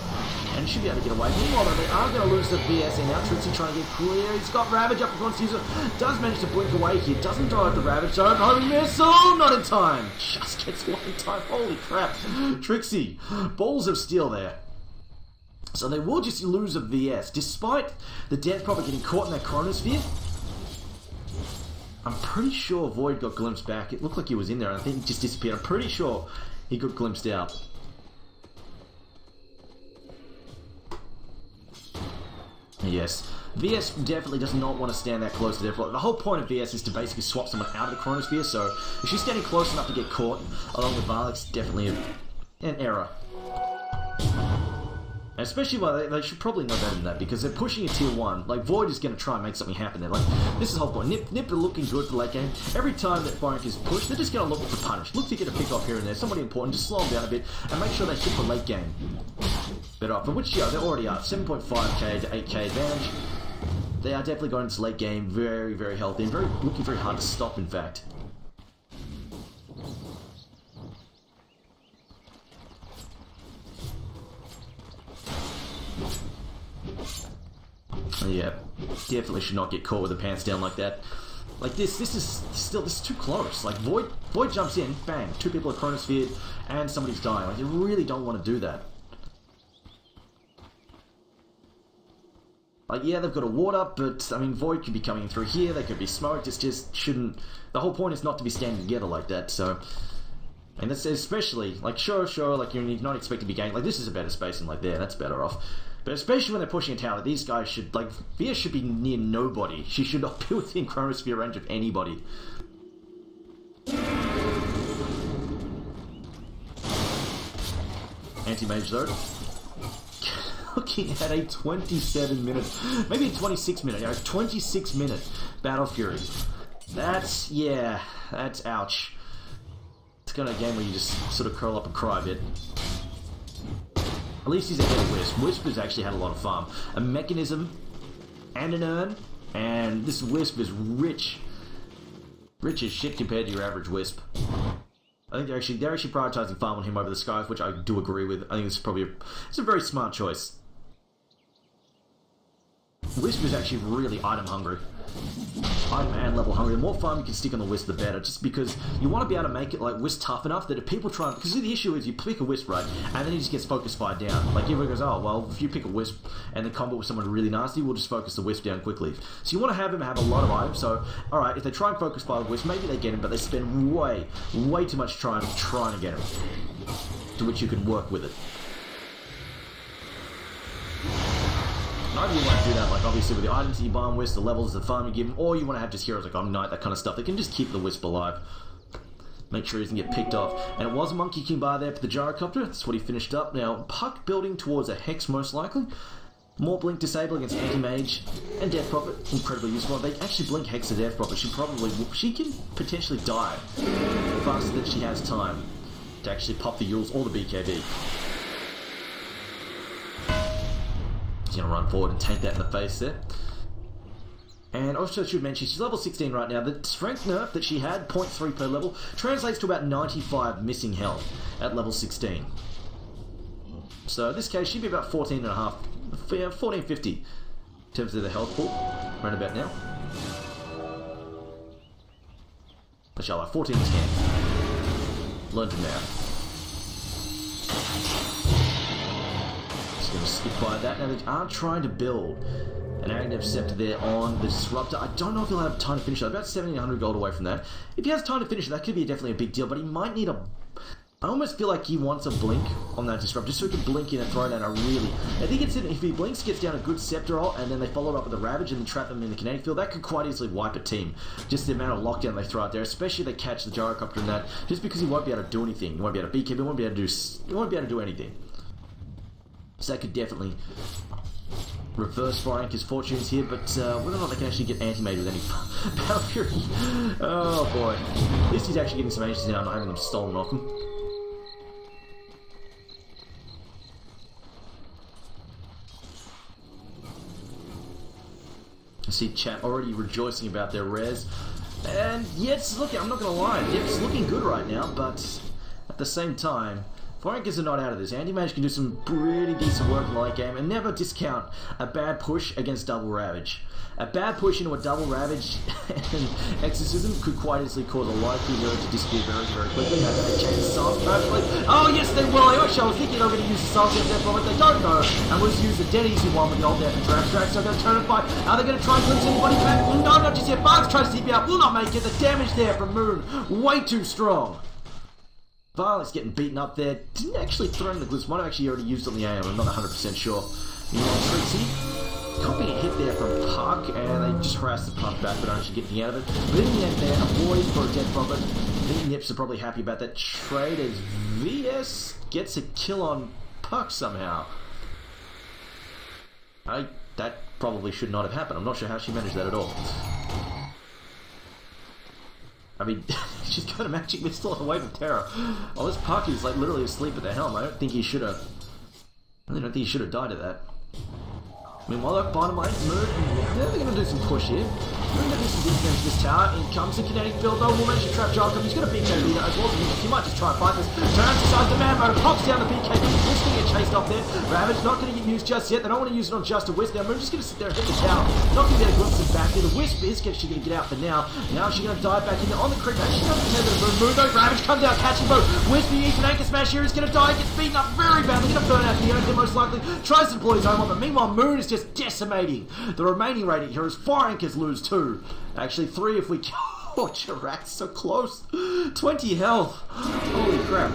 And should be able to get away. Meanwhile, they are going to lose the VS, and now Trixie trying to get clear. He's got Ravage up if he wants to use it. Does manage to blink away here. Doesn't drive the Ravage. Don't know missile. Not in time. Just gets one in time. Holy crap. Trixie. Balls of steel there. So they will just lose a VS. Despite the Death Prophet getting caught in that Chronosphere, I'm pretty sure Void got glimpsed back. It looked like he was in there. I think he just disappeared. I'm pretty sure he got glimpsed out. Yes, VS definitely does not want to stand that close to Death Prophet. The whole point of VS is to basically swap someone out of the Chronosphere, so if she's standing close enough to get caught, along with Varlix, definitely an error. Especially while they should probably know better than that, because they're pushing a tier 1. Like, Void is going to try and make something happen there. Like, this is the whole point. NiP are looking good for late game. Every time that 4anchors is pushed, they're just going to look to punish. Look to get a pick off here and there. Somebody important, just slow them down a bit, and make sure they hit the late game better off. For which, yeah, they already are. 7.5k to 8k advantage. They are definitely going into late game very, very healthy, and looking very hard to stop, in fact. Yeah, definitely should not get caught with the pants down like that. Like this is too close. Like Void jumps in, bang, 2 people are Chronosphered, and somebody's dying. Like you really don't want to do that. Like yeah, they've got a ward up, but I mean Void could be coming in through here. They could be smoked. It just shouldn't. The whole point is not to be standing together like that. So, and that's especially like sure, like you're not expected to be gaining. Like this is a better spacing. Like there, that's better off. But especially when they're pushing a tower, these guys should, like, VS should be near nobody. She should not be within Chronosphere range of anybody. Anti-mage though. Looking at a 27-minute, maybe a 26-minute, 26-minute Battle Fury. That's, yeah, that's ouch. It's kind of a game where you just sort of curl up and cry a bit. At least he's ahead of Wisp. Wisp has actually had a lot of farm. A mechanism and an urn, and this Wisp is rich. Rich as shit compared to your average Wisp. I think they're actually prioritizing farm on him over the Skies, which I do agree with. I think it's probably it's a very smart choice. Wisp is actually really item hungry. Item and level hungry. The more farm you can stick on the Wisp, the better. Just because you want to be able to make it like Wisp tough enough that if people try, because the issue is you pick a Wisp right, and then he just gets focused fired down. Like everyone goes, oh well, if you pick a Wisp and then combo with someone really nasty, we'll just focus the Wisp down quickly. So you want to have him have a lot of items. So all right, if they try and focus fire the Wisp, maybe they get him, but they spend way too much time trying to get him. To which you can work with it. Either you want to do that, like obviously with the items that you buy on Wisp, the levels, the farm you give them, or you want to have just heroes like Omnight, that kind of stuff. They can just keep the Wisp alive. Make sure he doesn't get picked off. And it was Monkey King by there for the Gyrocopter. That's what he finished up. Now, Puck building towards a Hex most likely. More Blink disable against Anti-Mage and Death Prophet. Incredibly useful. They actually blink Hex to Death Prophet. She can potentially die faster than she has time to actually pop the Yules or the BKB. She's going to run forward and take that in the face there. And also I should mention, she's level 16 right now. The strength nerf that she had, 0.3 per level, translates to about 95 missing health at level 16. So in this case, she'd be about 14.5, 1450 in terms of the health pool, right about now. Inshallah, 14 to 10. Learn to now. Just going to skip by that. Now they are trying to build an Agnev Scepter there on the Disruptor. I don't know if he'll have time to finish that. About 1700 gold away from that. If he has time to finish it, that could be definitely a big deal, but he might need a... I almost feel like he wants a blink on that Disruptor, just so he can blink in and throw down a really... If he blinks, gets down a good Scepter ult, and then they follow it up with a Ravage and then trap them in the kinetic field, that could quite easily wipe a team. Just the amount of lockdown they throw out there, especially if they catch the Gyrocopter in that, just because he won't be able to do anything. He won't be able to BKB, he won't be able to do anything. So that could definitely reverse 4anchors fortunes here, but whether or not they can actually get anti-made with any Battle Fury. Oh boy. At least he's actually getting some ages now, not having them stolen off him. I see chat already rejoicing about their res. And yes, look, I'm not going to lie, it's looking good right now, but at the same time, 4anchors are not out of this. Anti-Mage can do some pretty decent work in the late game, and never discount a bad push against double Ravage. A bad push into a double Ravage and Exorcism could quite easily cause a likely hero to disappear very, very quickly. How they change the Assault perfectly? Oh yes, they will! I was thinking they were going to use the Assault against that, but they don't know. And we'll just use the dead easy one with the old death and Drax. So they're going to turn and fight. Are they going to try and glimpse anybody back? No, not just yet. Barks tries to TP out, will not make it. The damage there from Moon, way too strong. Violet's getting beaten up there. Didn't actually throw in the glimpse. Might have actually already used on the AM. I'm not 100% sure. Trixie copying a hit there from Puck, and they just harass the Puck back, but don't actually get anything out of it. But in the end there, a void for a dead Prophet. I think Nips are probably happy about that trade as VS gets a kill on Puck somehow. That probably should not have happened. I'm not sure how she managed that at all. I mean, she's got a magic missile on the way from Terror. Oh, this Puck is like literally asleep at the helm. I don't think he should have died at that. Meanwhile, at bottom lane, Moon, they're going to do some push here. Moon going to do some damage to this tower. In comes the kinetic field, though. We'll manage to trap Jarkov. He's going to BKB that as well. He might just try and fight this. Turns aside the man mode, pops down the BKB. He's going to get chased off there. Ravage not going to get used just yet. They don't want to use it on just a Wisp. Now, Moon just going to sit there and hit the tower. Not going to get a glimpse of back here. The Wisp is actually going to get out for now. Now she's going to dive back in there on the creep. She's going to take the Moon, though. Ravage comes out, catching both. Wisp, the Ethan Anchor Smash here is going to die. Gets beaten up very badly. Going to burn out the Earth, most likely. Tries to deploy his own one, but meanwhile, Moon is just decimating the remaining rating heroes. 4anchors lose 2. Actually 3 if we kill. Oh, Chirac, so close. 20 health. Holy crap.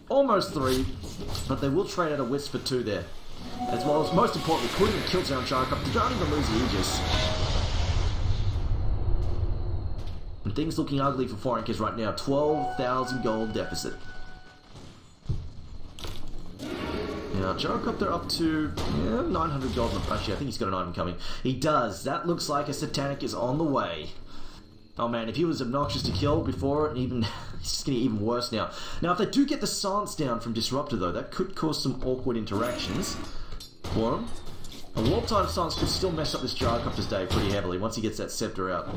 Almost 3, but they will trade out a Wisp for 2 there. As well as, most importantly, putting a kill down Chirac. They don't even lose the Aegis. And things looking ugly for 4anchors right now. 12,000 gold deficit. Now, Gyrocopter up to 900 gold. Actually, I think he's got an item coming. He does. That looks like a Satanic is on the way. Oh man, if he was obnoxious to kill before, and even it's just getting even worse now. Now, if they do get the silence down from Disruptor, though, that could cause some awkward interactions for him. A warp time silence could still mess up this Gyrocopter's day pretty heavily once he gets that Scepter out.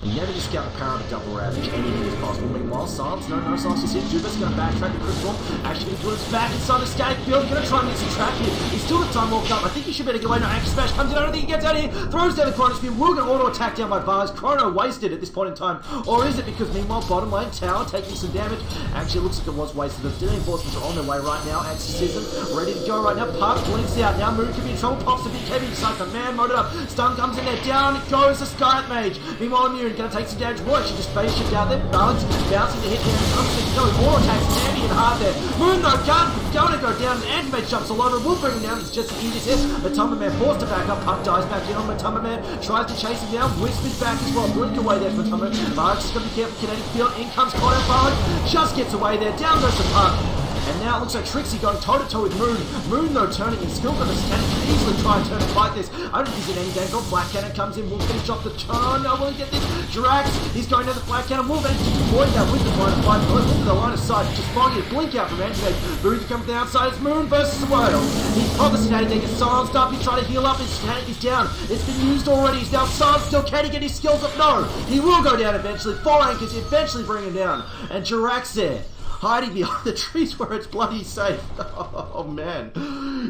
And never discount the power of a double Ravage. Anything is possible. Meanwhile, silence. No silence is hit. Juba's going to backtrack the Crystal. Actually, going to put us back inside the escape field. Going to try and get some trap here. He's still got time walked up. I think he should better get away. No, Anchor Smash comes in. I don't think he gets out of here. Throws down the Chrono Spear. We're going to auto attack down by Vars. Chrono wasted at this point in time. Or is it because meanwhile, bottom lane tower taking some damage? Actually, it looks like it was wasted. The reinforcements are on their way right now. Exorcism ready to go right now. Park blinks out. Now Moon could be in trouble. Pops the BKB. Decides the man mode it up. Stun comes in there. Down it goes the Scarlet Mage. Meanwhile, Immune going to take some damage. She just phase shift out there, balance, bouncing to hit there, and comes in, going more attacks, heavy and hard there. Moon though, going to go down, and Anti-Mage jumps all over, will bring him down, it's just an Aegis hit. Matamba Man forced to back up, Puck dies back in on Matamba Man, tries to chase him down, Wisp is back as well, blink away there from Matamba Man. Mark's just got to be careful, kinetic field, in comes Cotto forward, just gets away there, down goes the Puck. And now it looks like Trixie going toe-to-toe with Moon. Moon, though, turning in skill for the Satanic can easily try and turn and fight this. I don't think he's in any danger. Black Cannon comes in. Wolf finish off the turn. No, will he get this? Drax, he's going to the Black Cannon. Wolf managed to avoid that with the line of fight. Look at the line of sight. Just finding a blink out from Anti-Mage. Moon's coming from the outside. It's Moon versus the Whale. He's caught the Satanic. They get silenced up. He's trying to heal up. His Satanic is down. It's been used already. He's now silenced. Still, can he get his skills up? No. He will go down eventually. 4anchors eventually bring him down. And Drax there, hiding behind the trees where it's bloody safe. Oh man.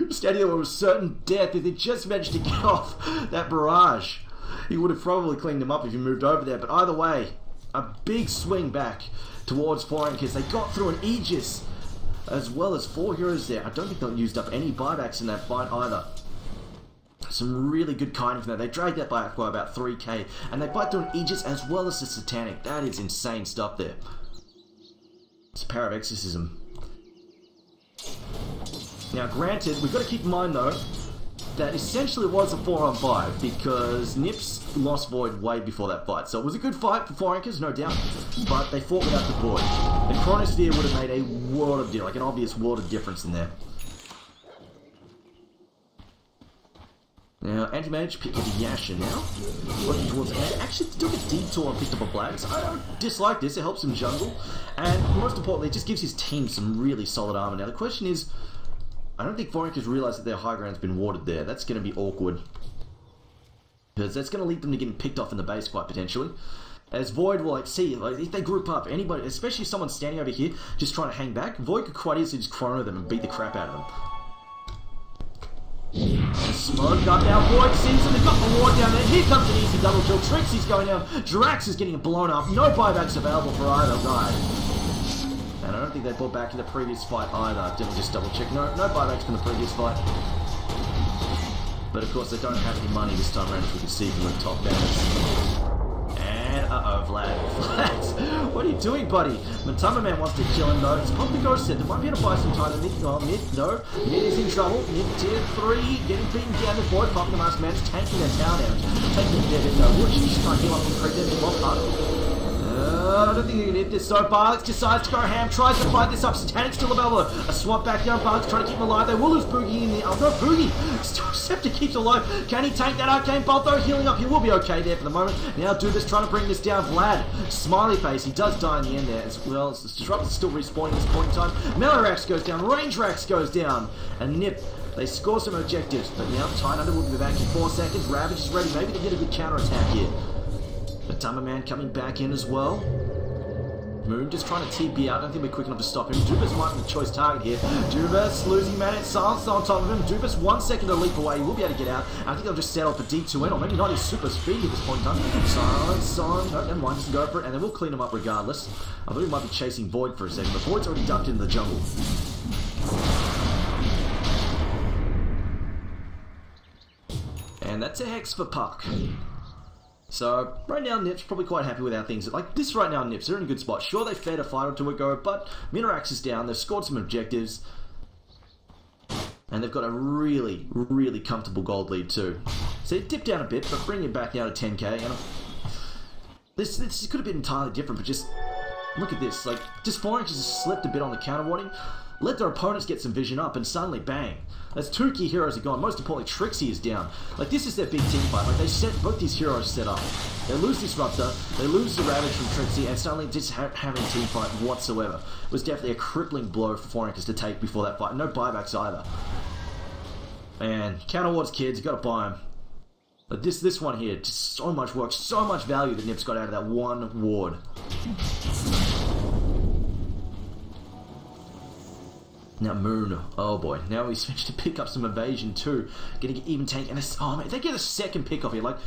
Standing there with certain death. If he just managed to get off that barrage, he would have probably cleaned him up if he moved over there. But either way, a big swing back towards 4anchors. They got through an Aegis as well as 4 heroes there. I don't think they used up any buybacks in that fight either. Some really good kiting from that. They dragged that back by about 3k. And they fight through an Aegis as well as the Satanic. That is insane stuff there. It's the power of Exorcism. Now granted, we've got to keep in mind though, that essentially it was a 4-on-5 because Nips lost Void way before that fight. So it was a good fight for 4anchors, no doubt, but they fought without the Void. The Chronosphere would have made a world of difference, like an obvious world of difference in there. Now, Anti-Mage picked up a Yasha now. Working towards the end. Actually took a detour and picked up a Blaze. I don't dislike this, it helps him jungle. And most importantly, it just gives his team some really solid armor. Now, the question is, I don't think 4anchors realize that their high ground's been warded there. That's going to be awkward. Because that's going to lead them to getting picked off in the base quite potentially. As Void will see, if they group up, anybody, especially if someone's standing over here, just trying to hang back, Void could quite easily just chrono them and beat the crap out of them. Smoke up now, Void sees them, they've got the ward down there, here comes an easy double kill, Trixie's going down, Drax is getting blown up, no buybacks available for either guy. And I don't think they brought back in the previous fight either, didn't just double check, no buybacks from the previous fight. But of course they don't have any money this time around, as we can see from the top banners. And Vlad. Vlad, what are you doing, buddy? Man wants to kill him though. It's Pop the Ghost said, they might be able to buy some time. Mid, no. Mid is in trouble. Mid tier 3, getting beaten down. The Void popping the Masked Man's tanking their town out. Taking the dead no wood. She's trying to heal up and creep them in one I don't think they can hit this, so Barlix decides to go ham, tries to fight this up, Satanic still available, a swap back down, Barlix trying to keep him alive, they will lose Boogie in the, no, Boogie, Scepter keeps alive, can he tank that Arcane Bolt though, healing up, he will be okay there for the moment, now Dubas trying to bring this down, Vlad, smiley face, he does die in the end there as well, Disruptor's still respawning at this point in time, Melarax goes down, Range Rax goes down, and NiP, they score some objectives, but now Tight Under will be back in 4 seconds, Ravage is ready, maybe they get a good counter attack here. But Man coming back in as well. Moon just trying to TP out. I don't think we're quick enough to stop him. Dubas might be the choice target here. Dubas losing man at silence on top of him. Dubas 1 second to leap away. He will be able to get out. I think they'll just settle for D2N, or maybe not his super speed at this point in time. Silence on. No, never mind. Just go for it, and then we'll clean him up regardless. I thought he might be chasing Void for a second, but Void's already dumped into the jungle. And that's a Hex for Puck. So, right now NiP's probably quite happy with how things are. Like, this right now NiP's, they're in a good spot. Sure, they fed a fight or two ago, but Minerax is down, they've scored some objectives. And they've got a really, really comfortable gold lead too. So it dipped down a bit, but bring it back now to 10k. And this could have been entirely different, but just look at this. Like, just 4anchors just slipped a bit on the counter warning. Let their opponents get some vision up, and suddenly, bang. That's 2 key heroes are gone. Most importantly, Trixie is down. Like, this is their big team fight. Like, they set both these heroes set up. They lose Disruptor, they lose the Ravage from Trixie, and suddenly just having a team fight whatsoever. It was definitely a crippling blow for 4anchors to take before that fight. No buybacks either. And counter wards, kids, you gotta buy them. But this one here, just so much work, so much value that NiP's got out of that one ward. Now Moon, oh boy, now he's managed to pick up some evasion too, getting an even tank, and oh man, they get a second pick off here. Like,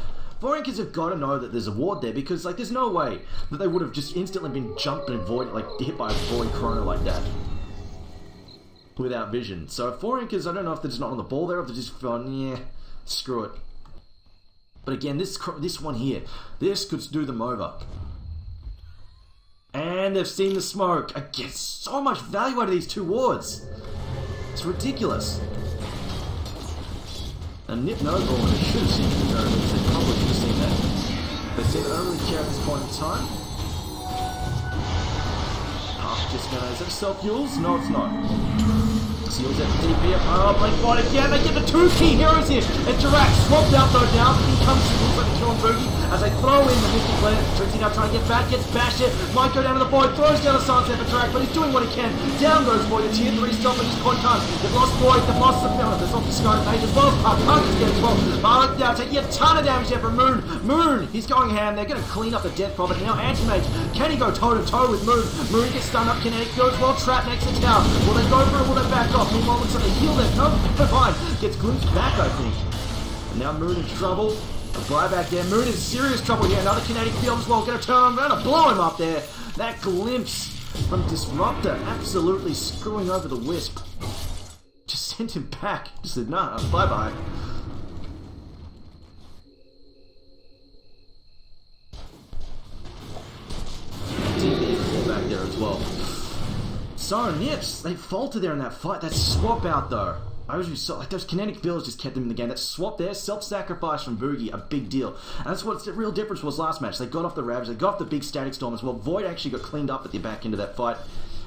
4anchors have got to know that there's a ward there, because like there's no way that they would have just instantly been jumped and void, like hit by a void chrono like that without vision. So 4anchors, I don't know if they're just not on the ball there, or if they're just gone, yeah, screw it. But again, this one here, this could do them over. And they've seen the smoke. I get so much value out of these 2 wards. It's ridiculous. And NiP knows all, they should have seen it earlier. They probably should have seen that. They seem to only care at this point in time. Puck just gonna, is that self-heals? No, it's not. Seals at the DP. Oh my god, again, they get the 2 key heroes here. And Dirac swapped out though down. In comes Looks like a kill on Boogie as they throw in the Mystic Blade. Trixie now trying to get back, gets bashed it. Might go down to the Void, throws down a silence there for Dirac, but he's doing what he can. Down goes Void, a tier 3 stop at this point in time. They've lost Void, they've lost the Pillar, they've lost the Sky Page as well. Puck is getting 12. Barlick now taking a ton of damage there from Moon. Moon, he's going ham. They're going to clean up the Death Prophet. Now Anti-Mage, can he go toe to toe with Moon? Moon gets stunned up, Kinetic goes well, trapped next to the tower. Will they go for it? Will they back off? Meanwhile, looks like they heal them. No, they're fine. Gets glimpsed back, I think. And now Moon in trouble. A buyback there. Moon in serious trouble here. Another kinetic field as well. Gonna turn him around and blow him up there. That glimpse from Disruptor absolutely screwing over the Wisp. Just sent him back. Just said, nah, bye-bye. Back there as well. So, NiPs, they faltered there in that fight. That swap out though. I was so, like, those kinetic fields just kept them in the game. That swap there, self-sacrifice from Boogie, a big deal. And that's what the real difference was last match. They got off the Ravage, they got off the big Static Storm as well. Void actually got cleaned up at the back end of that fight.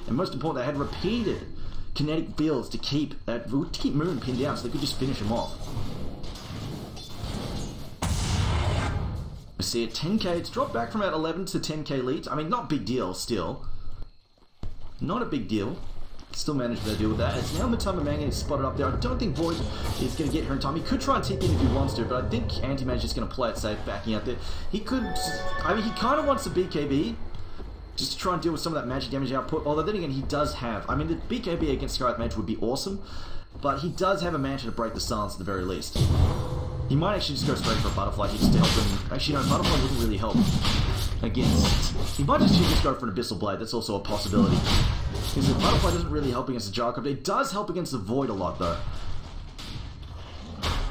And most important, they had repeated kinetic fields to keep Moon pinned down so they could just finish him off. We see it 10k. It's dropped back from about 11 to 10k leads. I mean, not big deal still. Not a big deal. Still managed to deal with that. It's now MatchID getting spotted up there. I don't think Void is going to get her in time. He could try and tip in if he wants to, but I think Antimage is just going to play it safe, backing out there. He could... I mean, he kind of wants the BKB, just to try and deal with some of that magic damage output. Although then again, he does have... I mean, the BKB against Scarlet Mage would be awesome, but he does have a mantra to break the silence at the very least. He might actually just go straight for a Butterfly here just to help him. Actually, no, Butterfly wouldn't really help against... He might just go for an Abyssal Blade. That's also a possibility. Because the Butterfly doesn't really help against the Gyrocopter. It does help against the Void a lot, though.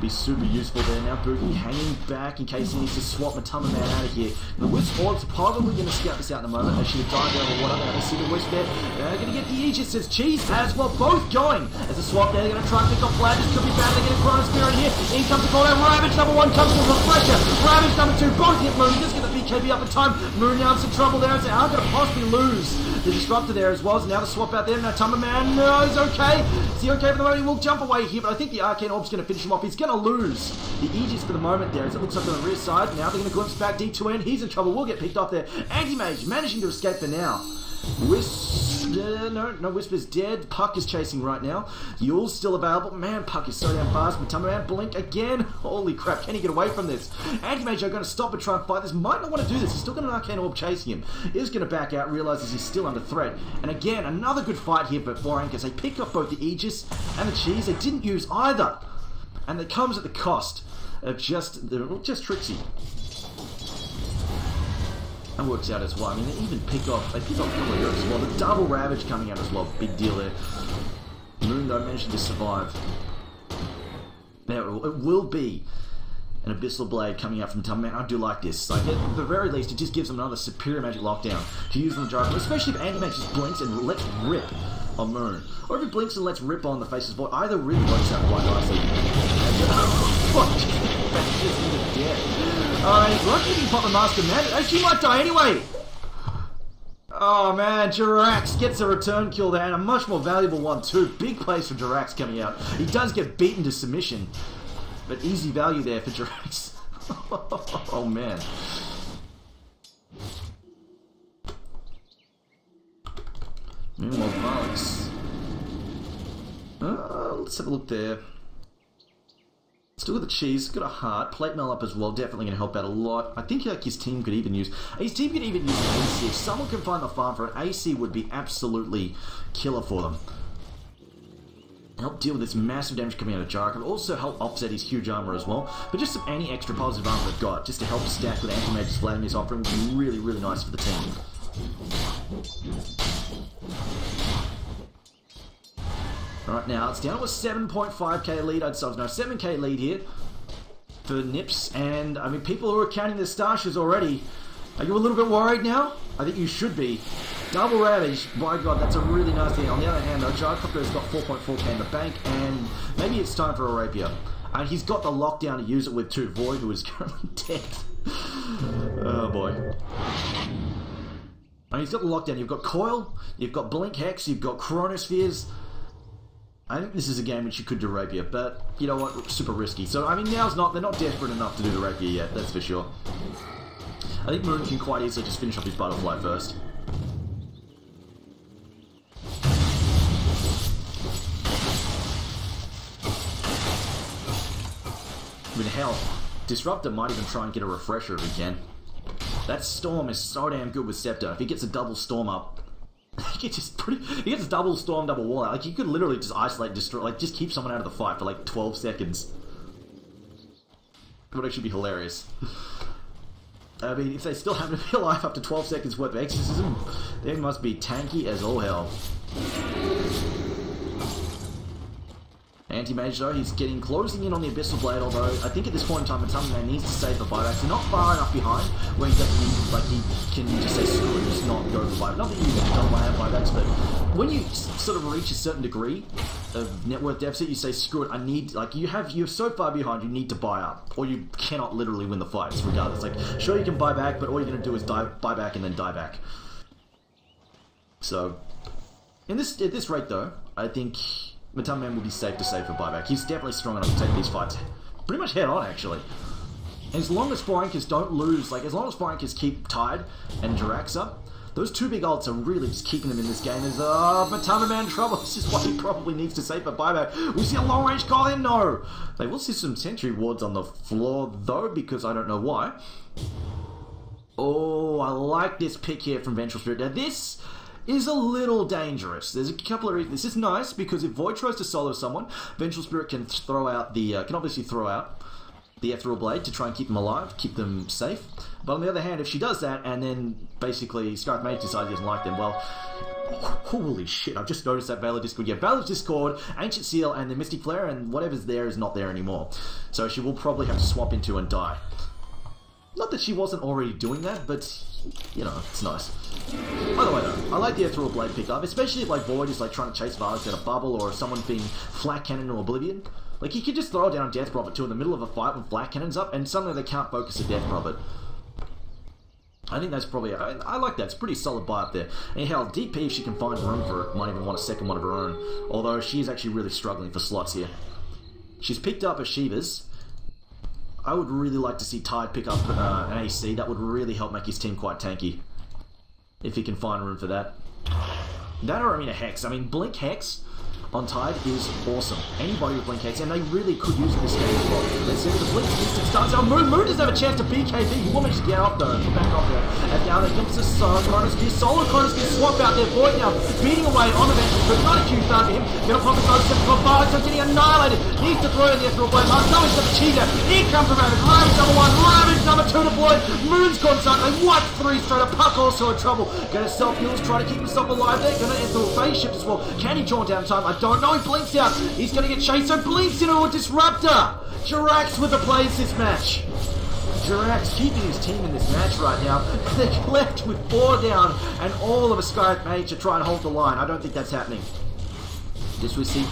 Be super useful there. Now Boogie hanging back in case he needs to swap MatchID out of here. The Wisp Orb's probably going to scout this out in a moment. They should have died there or whatever. They see the Wisp there. They're going to get the Aegis. Says Cheese as well. Both going. As a swap there, they're going to try and pick off Vlad. This could be bad. They're getting Chrono Spirit here. In comes the call out. Ravage number 1 comes with Refresher. Ravage number 2. Both hit Moon. He does get the BKB up in time. Moon now in some trouble there. They are going to possibly lose the Disruptor there as well. So now the swap out there. Now MatchID, no, he's okay. Is he okay for the moment? He will jump away here, but I think the Arcane Orb's going to finish him off. He's going to lose the Aegis for the moment there, as it looks like on the rear side. Now they're going to glimpse back D2N. He's in trouble. Will get picked off there. Anti-Mage managing to escape for now. No, Whisper's dead. Puck is chasing right now. Yule's still available. Man, Puck is so damn fast. MatchID, blink again. Holy crap, can he get away from this? Anti-Mage are going to stop and try and fight this. Might not want to do this. He's still got an Arcane Orb chasing him. Is going to back out, realizes he's still under threat. And again, another good fight here for 4anchors. They picked up both the Aegis and the Cheese. They didn't use either. And it comes at the cost of just Trixie. That works out as well. I mean, they even pick off Clear as well. The double Ravage coming out as well. Big deal there. Moon, though, managing to survive. Now, it will be an Abyssal Blade coming out from MatchID. I do like this. Like, at the very least, it just gives them another superior magic lockdown to use on the Gyro, especially if Anti-Mage just blinks and lets rip on Moon. Or if he blinks and lets rip on the face's void. Either really works out quite nicely. Fuck, he's dead. He's lucky he can pop the Master Man. She might die anyway. Oh man, Jirax gets a return kill there, and a much more valuable one too. Big plays for Jirax coming out. He does get beaten to submission, but easy value there for Jirax. Oh man. Meanwhile, Alex. Let's have a look there. Still got the Cheese, got a heart, plate mail up as well, definitely going to help out a lot. I think like his team could even use an AC. If someone can find the farm for an AC, would be absolutely killer for them. Help deal with this massive damage coming out of Jark, and also help offset his huge armor as well. But just any extra positive armor they've got, just to help stack with Anti-Mage's Vladimir's offering, would be really, really nice for the team. Right now, it's down to a 7.5k lead, I'd say. No, 7k lead here for NiPs. And, I mean, people who are counting their stashes already, are you a little bit worried now? I think you should be. Double Ravage, my god, that's a really nice thing. On the other hand, though, Gyrocopter's got 4.4k in the bank, and maybe it's time for a Rapier. And he's got the lockdown to use it with too. Void, who is currently dead. Oh, boy. And he's got the lockdown. You've got Coil, you've got Blink Hex, you've got Chronospheres. I think this is a game which you could do Rapier, but you know what? Super risky. So, I mean, they're not desperate enough to do the Rapier yet, that's for sure. I think Moon can quite easily just finish off his Butterfly first. I mean, hell, Disruptor might even try and get a Refresher if he can. That Storm is so damn good with Scepter. If he gets a double Storm up, he gets double Storm, double Wall out. Like, you could literally just isolate, destroy, like, just keep someone out of the fight for like 12 seconds. It would actually be hilarious. I mean, if they still happen to be alive after 12 seconds worth of exorcism, they must be tanky as all hell. Anti-Mage though, he's closing in on the Abyssal Blade, although I think at this point in time MatchID needs to save the buybacks. They're not far enough behind where he doesn't, like, he can just say screw it, just not go for the buyback. Not that you don't want to have buybacks, but when you sort of reach a certain degree of net worth deficit, you say screw it, I need, like, you're so far behind, you need to buy up, or you cannot literally win the fights regardless. Like, sure you can buy back, but all you're going to do is buy back and then die back. So, at this rate though, I think MatchID will be safe to save for buyback. He's definitely strong enough to take these fights pretty much head on, actually. As long as 4anchors don't lose, like as long as 4anchors keep tied and Jirax up, those two big ults are really just keeping them in this game. There's MatchID trouble. This is what he probably needs to save for buyback. We see a long range call in. No, they will see some sentry wards on the floor though, because I don't know why. Oh, I like this pick here from Vengeful Spirit. Now this is a little dangerous. There's a couple of reasons. This is nice because if Void tries to solo someone, Vengeful Spirit can throw out the can obviously throw out the Ethereal Blade to try and keep them alive, keep them safe. But on the other hand, if she does that and then basically Scarlet Mage decides he doesn't like them, well, holy shit! I've just noticed that Valor Discord. Yeah, Valor's Discord, Ancient Seal, and the Mystic Flare, and whatever's there is not there anymore. So she will probably have to swap into and die. Not that she wasn't already doing that, but, you know, it's nice. By the way, though, I like the Ethereal Blade pickup, especially if, like, Void is, like, trying to chase Vargas out of Bubble, or if someone's being flat cannon to Oblivion. Like, you could just throw down Death Prophet, too, in the middle of a fight when flat cannon's up, and suddenly they can't focus a Death Prophet. I think that's probably... I like that. It's a pretty solid buy up there. And hell, DP, if she can find room for it, might even want a second one of her own. Although, she's actually really struggling for slots here. She's picked up Ashivas. I would really like to see Tide pick up an AC. That would really help make his team quite tanky. If he can find room for that. That or, I mean, a Hex. I mean, Blink Hex on Tide is awesome. Anybody with Blink Hex, and they really could use it this game as well. Let's see if the Blink instant starts out. Moon doesn't have a chance to BKB. He will manage to get up though. Get back off there. And down there comes the Sun. Chronosphere. Solo Chronosphere swap out there. Void now beating away on the bench. But not a huge down to him. Gonna pop his own step for Vargas. I'm getting annihilated. Needs to throw in the Ethereal Blade. No, he's gonna cheat it. Here comes the Ravage. Ravage number one. Ravage number two deployed. Moon's gone stuck. They wipe three straight up. Puck also in trouble. Gonna self-heals. Try to keep himself alive there. Gonna enter the phase shift as well. Can he draw down time? I don't know. He blinks out. He's going to get chased, so blinks into a Disruptor. Jirax with the plays this match. Jirax keeping his team in this match right now. They're left with 4 down and all of a Scarlet Mage to try and hold the line. I don't think that's happening. This we see.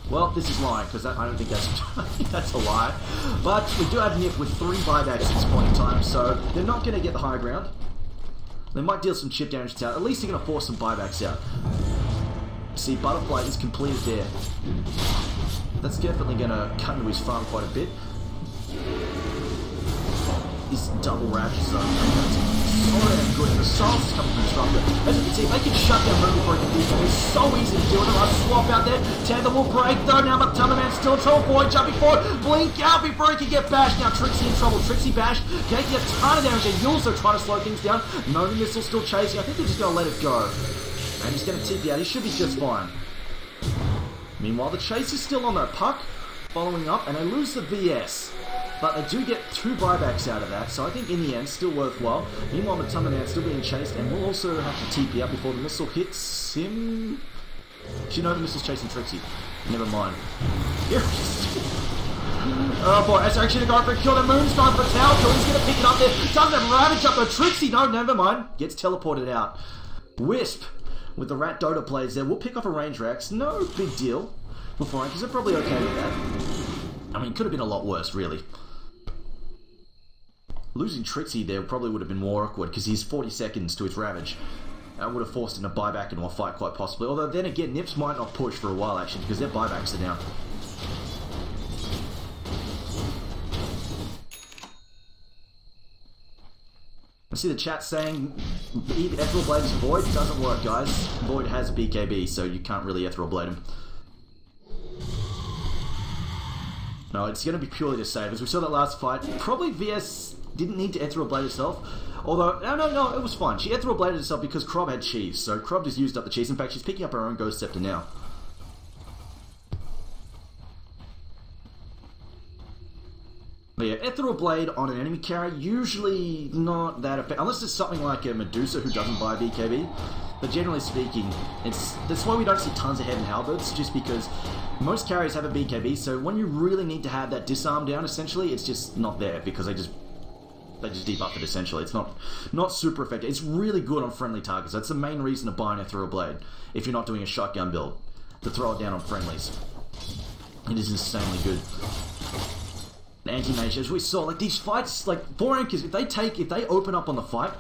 Well, this is lying because I don't think that's I think that's a lie. But we do have NiP with 3 buybacks at this point in time, so they're not going to get the high ground. They might deal some chip damage to out. At least they're going to force some buybacks out. See, Butterfly is completed there. That's definitely going to cut into his farm quite a bit. This double Ravage zone. So damn good. And the Souls is coming from Disruptor. As you can see, they can shut down Moon before he can do so. It's so easy to do it. I'll swap out there. Tether will break though. Now MatchID still in trouble. Void jumping forward. Blink out before he can get bashed. Now Trixie in trouble. Trixie bashed. Taking a ton of damage. They're also trying to slow things down. Noni Missile still chasing. I think they're just going to let it go. And he's going to TP out. He should be just fine. Meanwhile, the chase is still on their Puck, following up, and they lose the VS. But they do get 2 buybacks out of that, so I think in the end, still worthwhile. Meanwhile, MatchID still being chased, and we'll also have to TP up before the missile hits him. Actually, no, the missile's chasing Trixie. Never mind. Here oh boy, that's actually going for a kill. The Moon's going for a tower kill. He's going to pick it up there. Doesn't have Ravage up though. Trixie, no, never mind. Gets teleported out. Wisp. With the Rat Dota plays there, we'll pick off a range Rex. No big deal for 4anchors. They're probably okay with that. I mean, it could have been a lot worse, really. Losing Trixie there probably would have been more awkward because he's 40 seconds to his Ravage. That would have forced him to buy back into a fight quite possibly. Although then again, Nips might not push for a while actually because their buybacks are down. I see the chat saying Ethereal Blade is Void. It doesn't work, guys. Void has BKB, so you can't really Ethereal Blade him. No, it's going to be purely to save. As we saw that last fight, probably VS didn't need to Ethereal Blade herself. Although, no, it was fine. She Ethereal Bladed herself because Krob had cheese. So Krob just used up the cheese. In fact, she's picking up her own Ghost Scepter now. But yeah, Ethereal Blade on an enemy carry, usually not that effective. Unless it's something like a Medusa who doesn't buy BKB. But generally speaking, that's why we don't see tons of Head and Halberds, just because most carriers have a BKB, so when you really need to have that disarm down, essentially, it's just not there, because they just debuff it, essentially. It's not super effective. It's really good on friendly targets. That's the main reason to buy an Ethereal Blade, if you're not doing a shotgun build, to throw it down on friendlies. It is insanely good. Anti-mage, as we saw, like these fights, like 4anchors, if they open up on the fight,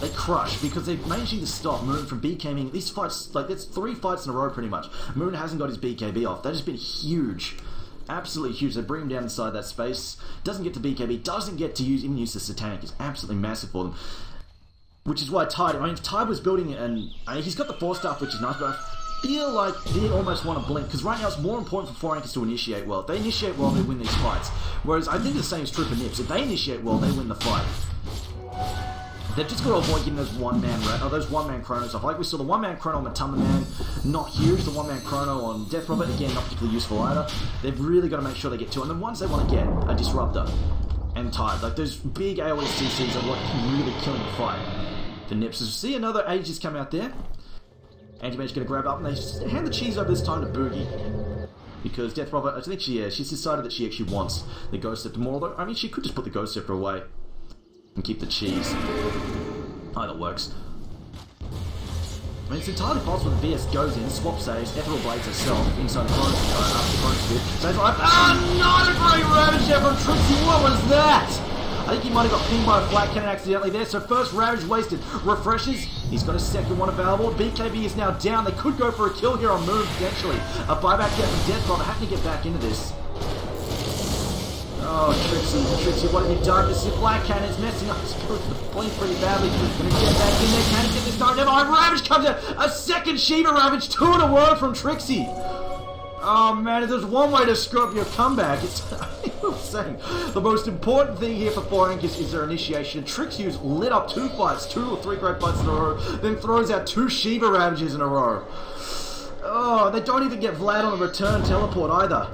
they crush because they're managing to stop Moon from BKBing. These fights, like that's 3 fights in a row pretty much. Moon hasn't got his BKB off. That has been huge absolutely huge. They bring him down inside that space. Doesn't get to BKB. Doesn't get to even use the Satanic. It's absolutely massive for them. Which is why Tide, I mean, if Tide was building, and he's got the 4-staff, which is nice, but I feel like they almost want to blink, because right now it's more important for 4anchors to initiate well. If they initiate well, they win these fights. Whereas I think the same is true for NiPs. If they initiate well, they win the fight. They've just got to avoid getting those one-man chronos off. Like we saw the one-man chrono on MatamaMan, not huge. The one-man chrono on Death Robert, again, not particularly useful either. They've really got to make sure they get two. And the ones they want to get are Disruptor and Tide. Like those big AoE CCs are what really killing the fight. The NiPs. So see another Aegis come out there. Anti-Mage's going to grab up, and they hand the cheese over this time to Boogie. Because Death Robert, I think she's decided that she actually wants the Ghost Scepter more, although, I mean, she could just put the Ghost Scepter away and keep the cheese. Either works. I mean, it's entirely possible that VS goes in, swap saves, Ethereal Blades herself, inside the Chronos Sphere. So it's like, not a great Ravage there from Trixie, what was that? I think he might have got pinged by a flat cannon accidentally there, so first Ravage wasted. Refreshes, he's got a second one available. BKB is now down, they could go for a kill here on Moon, potentially. A buyback there from Death Robber, having to get back into this. Oh, Trixie, what have you done? This is Black Cannon's messing up his blink pretty badly. Gonna get back in there, can he get this time? Never mind, Ravage comes out! A second Shiva Ravage, 2 in a row from Trixie! Oh man, if there's one way to screw up your comeback, it's I'm saying the most important thing here for 4anchors is their initiation. Trixie's lit up 2 fights, 2 or 3 great fights in a row, then throws out 2 Shiva Ravages in a row. Oh, they don't even get Vlad on a return teleport either.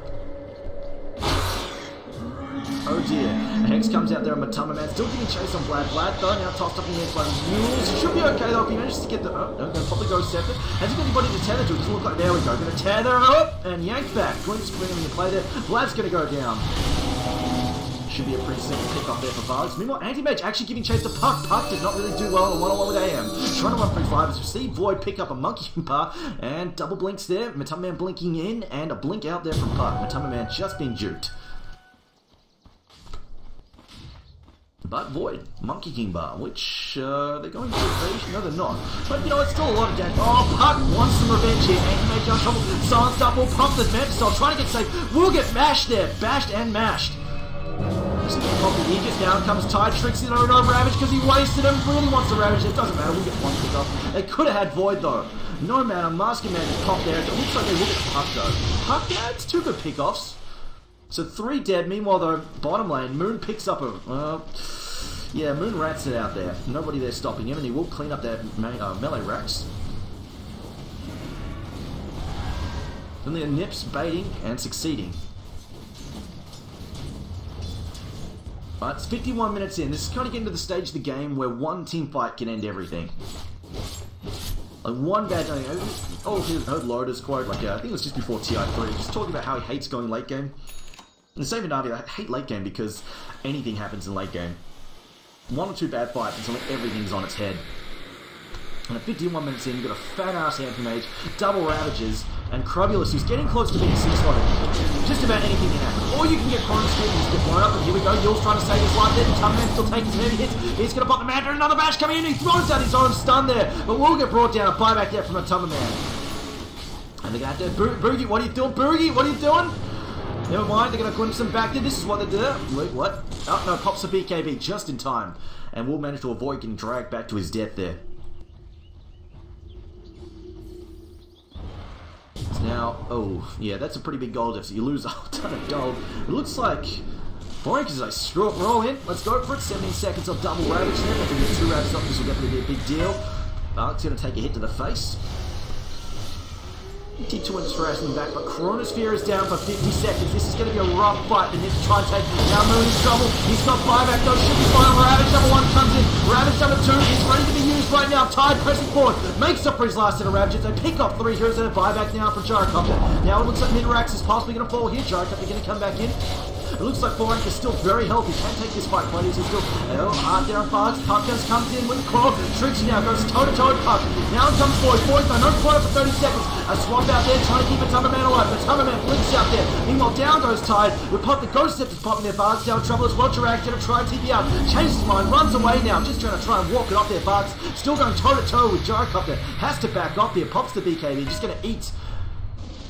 Oh dear. Hex comes out there on MatamaMan, still getting chased on Vlad. Vlad though now tossed up in the air by the mules. Should be okay though if he manages to get the... Oh, no, gonna probably go Scepter. Has he got anybody to tether to? It doesn't look like... There we go. Gonna tether up and yank back. Going to spring him into play there. Vlad's gonna go down. Should be a pretty simple pick up there for Vargas. Meanwhile, Anti-Mage actually giving chase to Puck. Puck did not really do well on one-on-one with AM. Trying to run through fibers. You see Void pick up a Monkey Bar and double blinks there. MatamaMan blinking in and a blink out there from Puck. MatamaMan just being juked. But Void, Monkey King Bar, which they're going to evasion. No, they're not. But you know, it's still a lot of damage. Oh, Puck wants some revenge here. Anti-Mage on trouble. Silence up will pump the Mantisol, trying to get safe. Will get mashed there. Bashed and mashed. This is the copy. Aegis down comes Tide. Trixie no Ravage because he wasted him. Really wants the Ravage. It doesn't matter. We'll get one pick off. They could have had Void though. No man, a Masker Man just popped there. It looks like they will get Puck though. Puck, yeah, it's 2 good pickoffs. So 3 dead. Meanwhile, though, bottom lane, Moon picks up a... yeah, Moon rats it out there. Nobody there stopping him, and he will clean up their melee racks. Then the NiPs baiting and succeeding. But it's 51 minutes in. This is kind of getting to the stage of the game where one team fight can end everything. Like one bad thing. Oh, here's heard Loda's quote, like I think it was just before TI3, just talking about how he hates going late game. And the same in Navi, I hate late game because anything happens in late game. 1 or 2 bad fights and suddenly everything's on its head. And at 51 minutes in, you've got a fat-ass Anti-Mage, double Ravages, and Crobulus, who's getting close to being 6-slotted. Just about anything can happen. Or you can get Chronos Sphere and just get blown up, and here we go, Yul's trying to save his life there, MatamaMan still taking some heavy hits. He's going to pop the Manta, another bash coming in, he throws out his own stun there, but will get brought down, a buyback there from MatamaMan. And they're going to have to, Boogie, what are you doing, Boogie, what are you doing? Never mind, they're going to glimpse him back there. This is what they do. Wait, what? Oh, no, pops a BKB just in time. And will manage to avoid getting dragged back to his death there. It's now... Oh, yeah, that's a pretty big gold deficit. You lose a whole ton of gold. It looks like... 4anchors is like, screw it, we're all in. Let's go for it. 17 seconds of double Ravage there. If we get 2 Ravages up, this will definitely be a big deal. Alex going to take a hit to the face. T2 and harassing him back, but Chronosphere is down for 50 seconds. This is going to be a rough fight. They need to try and take him. Now Moon in trouble. He's got buyback though. Should be fine. Ravage number 1 comes in. Ravage number 2 is ready to be used right now. Tide pressing forward. Makes up for his last set of Ravages. They pick up 3 heroes and a buyback now for Gyrocopter. Now it looks like Midrax is possibly going to fall here. Gyrocopter going to come back in. It looks like 4anchors is still very healthy. Can't take this fight quite easily. Still, hard there on Barks. Puck comes in with the claw. Trixie now goes toe-to-toe with Puck. Now it comes Void. Void though, no claw for 30 seconds. A swamp out there trying to keep MatamaMan alive. MatamaMan blinks out there. Meanwhile, down goes Tide. With Puck, the Ghost Scepter's popping their Barks down trouble as well. Jirag's going to try and TP out. Changes his mind, runs away now. Just trying to try and walk it off their Barks. Still going toe-to-toe with Gyrocopter. Has to back off here. Pops the BKB. Just going to eat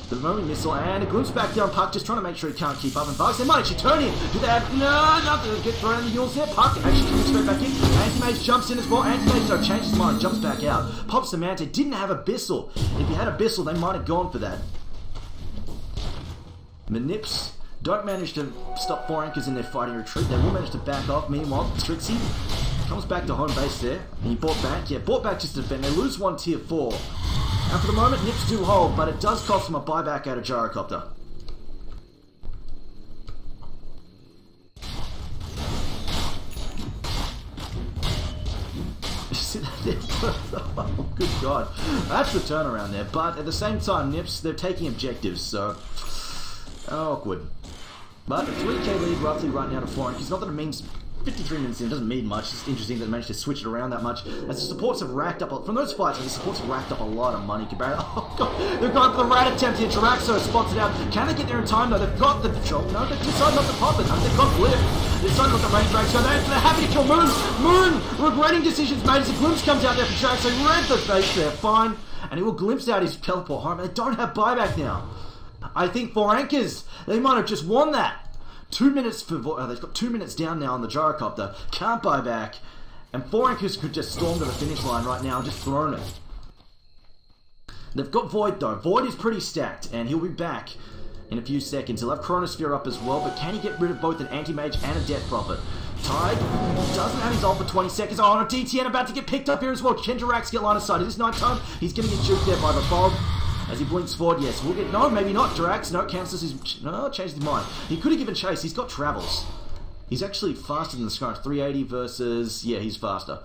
The moment missile, and a glimpse back down. Puck just trying to make sure he can't keep up. And Bugs, they might actually turn in. Do they have... No, nothing. Get thrown in the Yules there. Puck actually coming straight back in. Anti-Mage jumps in as well. Anti-Mage, though, changes his mind, jumps back out. Pops the Mante. Didn't have a Bissell. If he had a Bissell, they might have gone for that. The Nips don't manage to stop 4anchors in their fighting retreat. They will manage to back off. Meanwhile, Trixie comes back to home base there. And he bought back. Yeah, bought back just to defend. They lose one tier 4. And for the moment, Nips do hold, but it does cost them a buyback out of Gyrocopter. Oh, good God. That's the turnaround there. But at the same time, Nips, they're taking objectives, so... awkward. But a 3k lead roughly right now to 4anchors. Not that it means 53 minutes in, it doesn't mean much. It's interesting that they managed to switch it around that much. As the supports have racked up, from those fights, the supports have racked up a lot of money compared to, oh God, they've gone for the rat attempt here. Jiraxo spots it out. Can they get there in time though? They've got the job. No, they've decided not to pop it. They've got Blip. They've decided not to range drag, so they're happy to kill Moon. Moon, regretting decisions made as a glimpse comes out there for Jiraxo. Read the face there, fine. And he will glimpse out his teleport home. They don't have buyback now. I think 4anchors, they might have just won that. 2 minutes for they've got 2 minutes down now on the Gyrocopter. Can't buy back. And 4anchors could just storm to the finish line right now and just thrown it. They've got Void though. Void is pretty stacked and he'll be back in a few seconds. He'll have Chronosphere up as well, but can he get rid of both an Anti-Mage and a Death Prophet? Tide doesn't have his ult for 20 seconds. Oh, and a DTN about to get picked up here as well. Can Jirax get line of sight? Is this night time? He's going to get juked there by the fog. As he blinks forward, yes, we'll get... No, maybe not, Jirax. No, cancels his... No, changed his mind. He could have given chase. He's got travels. He's actually faster than the Scarf. 380 versus... Yeah, he's faster.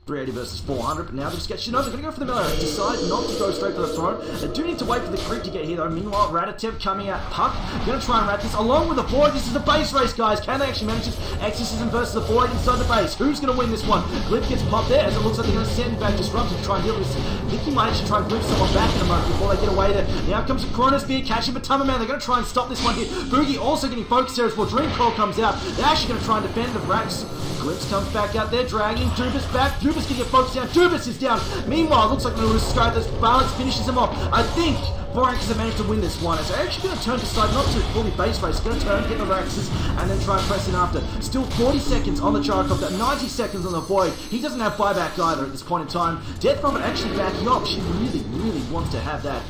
380 versus 400, but now they're just getting... No, they're going to go for the melee. They decide not to go straight for the throne. They do need to wait for the creep to get here, though. Meanwhile, Rat attempt coming out. Puck going to try and rat this along with the Void. This is a base race, guys. Can they actually manage this? Exorcism versus the Void inside the base. Who's going to win this one? Glip gets popped there, as it looks like they're going to send back Disruptor to try and deal with this. I think he might actually try and glip someone back in a moment before they get away there. Now comes a Chronosphere, catching Batama Man. They're going to try and stop this one here. Boogie also getting focused there as well. Dream Crawl comes out. They're actually going to try and defend the Rax. Glimpse comes back out there, dragging Dubas back. Dubas can get focused down. Dubas is down. Meanwhile, it looks like the Sky, this balance finishes him off. I think 4anchors have managed to win this one. It's actually going to turn to side, not to fully base race. It's going to turn, get the Raxes, and then try and press in after. Still 40 seconds on the Gyrocopter, 90 seconds on the Void. He doesn't have buyback either at this point in time. Death Prophet actually backing up. She really, really wants to have that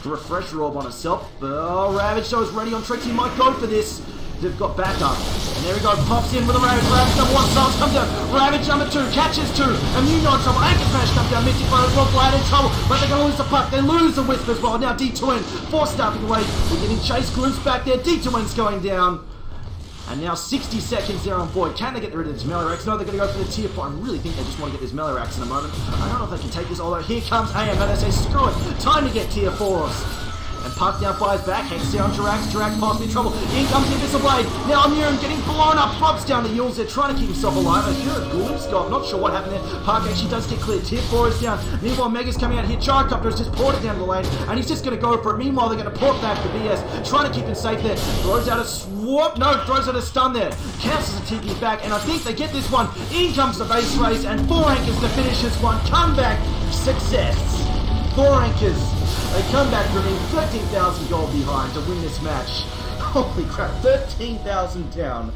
refresher orb on herself. Oh, Ravage Show is ready on Trixie. He might go for this. They've got backup. And there we go. Pops in with a Ravage. Ravage number 1 starts, comes down. Ravage number 2 catches 2. Immune on trouble. Anchor Smash comes down. Mystic Fire as well. Glad in trouble. But they're going to lose the puck. They lose the Wisp as well. Now D2N. 4 starting away. We're getting chased. Glimpse back there. D2N's going down. And now 60 seconds there on Void. Can they get rid of this Melee-Rax? No, they're going to go for the tier 4. I really think they just want to get this Melee-Rax in a moment. I don't know if they can take this, although here comes AM. And they say, screw it. Time to get tier 4s. And Puck now fires back, Hex down Jirax, Jirax possibly in trouble. In comes the Abyssal Blade. Now Immune getting blown up, pops down the Yules. They're trying to keep himself alive. I hear a glimpse got, not sure what happened there. Puck actually does get clear. Tier 4 is down. Meanwhile, Mega's coming out here. Gyrocopter has just poured it down the lane, and he's just going to go for it. Meanwhile, they're going to port back the BS, trying to keep him safe there. Throws out a swap. No, throws out a stun there. Cancels the TP back, and I think they get this one. In comes the base race, and 4anchors to finish this one. Comeback success. 4anchors. They come back from being 13,000 gold behind to win this match. Holy crap, 13,000 down.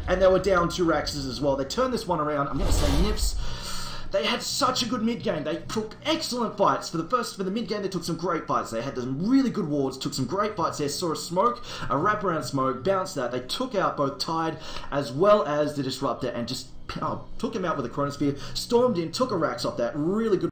And they were down 2 Raxes as well. They turned this one around. I'm going to say Nips. They had such a good mid-game. They took excellent fights. For the mid-game, they took some great fights. They had some really good wards, took some great fights there. Saw a smoke, a wraparound smoke, bounced that. They took out both Tide as well as the Disruptor and just took him out with a Chronosphere, stormed in, took a Rax off that. Really good.